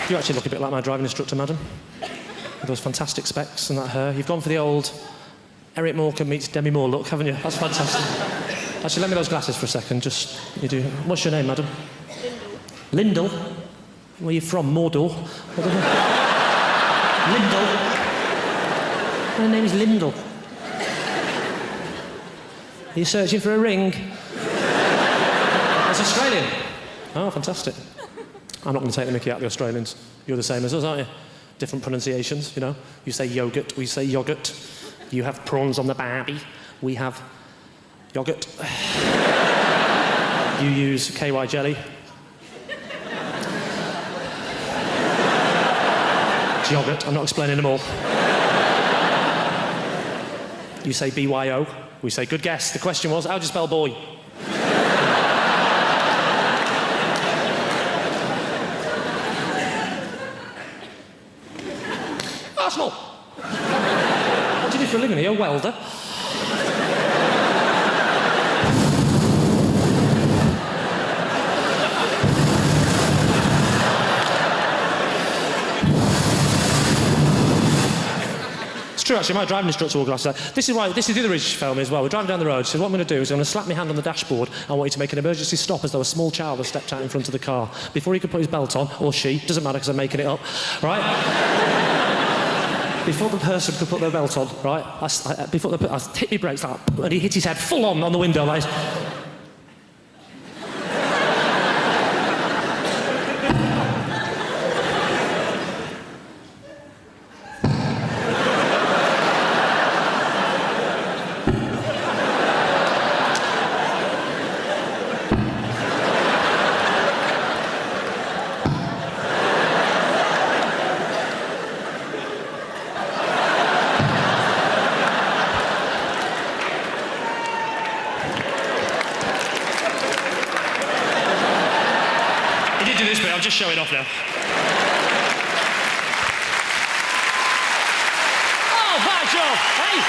You actually look a bit like my driving instructor, madam. With those fantastic specs and that hair. You've gone for the old Eric Morecambe meets Demi Moore look, haven't you? That's fantastic. Actually, lend me those glasses for a second. Just, you do. What's your name, madam? Lyndall. Where are you from? Mordor? Lyndall. My name's Lyndall. Are you searching for a ring? That's Australian. Oh, fantastic. I'm not going to take the mickey out of the Australians. You're the same as us, aren't you? Different pronunciations, you know. You say yogurt, we say yoghurt. You have prawns on the barbie, we have yoghurt. You use KY jelly. It's yoghurt, I'm not explaining them all. You say BYO, we say good guess. The question was, how do you spell boy? Arsenal. What do you do for a living? Are you a welder? It's true, true, actually. My driving instructor wore glasses. This is the other Ridge film as well. We're driving down the road. She said, what I'm going to do is I'm going to slap my hand on the dashboard. I want you to make an emergency stop as though a small child has stepped out in front of the car. Before he could put his belt on, or she, doesn't matter because I'm making it up, right? Before the person could put their belt on, right, I hit my brakes like that, and he hit his head full on the window like... I'll just show it off now. Oh, bad job! Hey!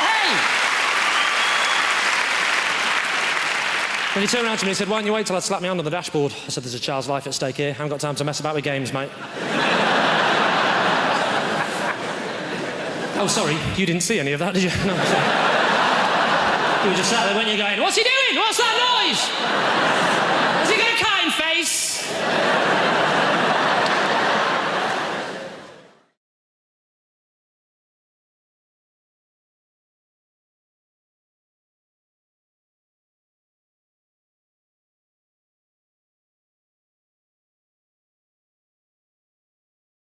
Hey! Then he turned around to me and said, why don't you wait till I slap my hand on the dashboard? I said, there's a child's life at stake here. I haven't got time to mess about with games, mate. Oh, sorry, you didn't see any of that, did you? No, sorry. You were just sat there, weren't you, going, what's he doing? What's that noise? Has he got a kind face?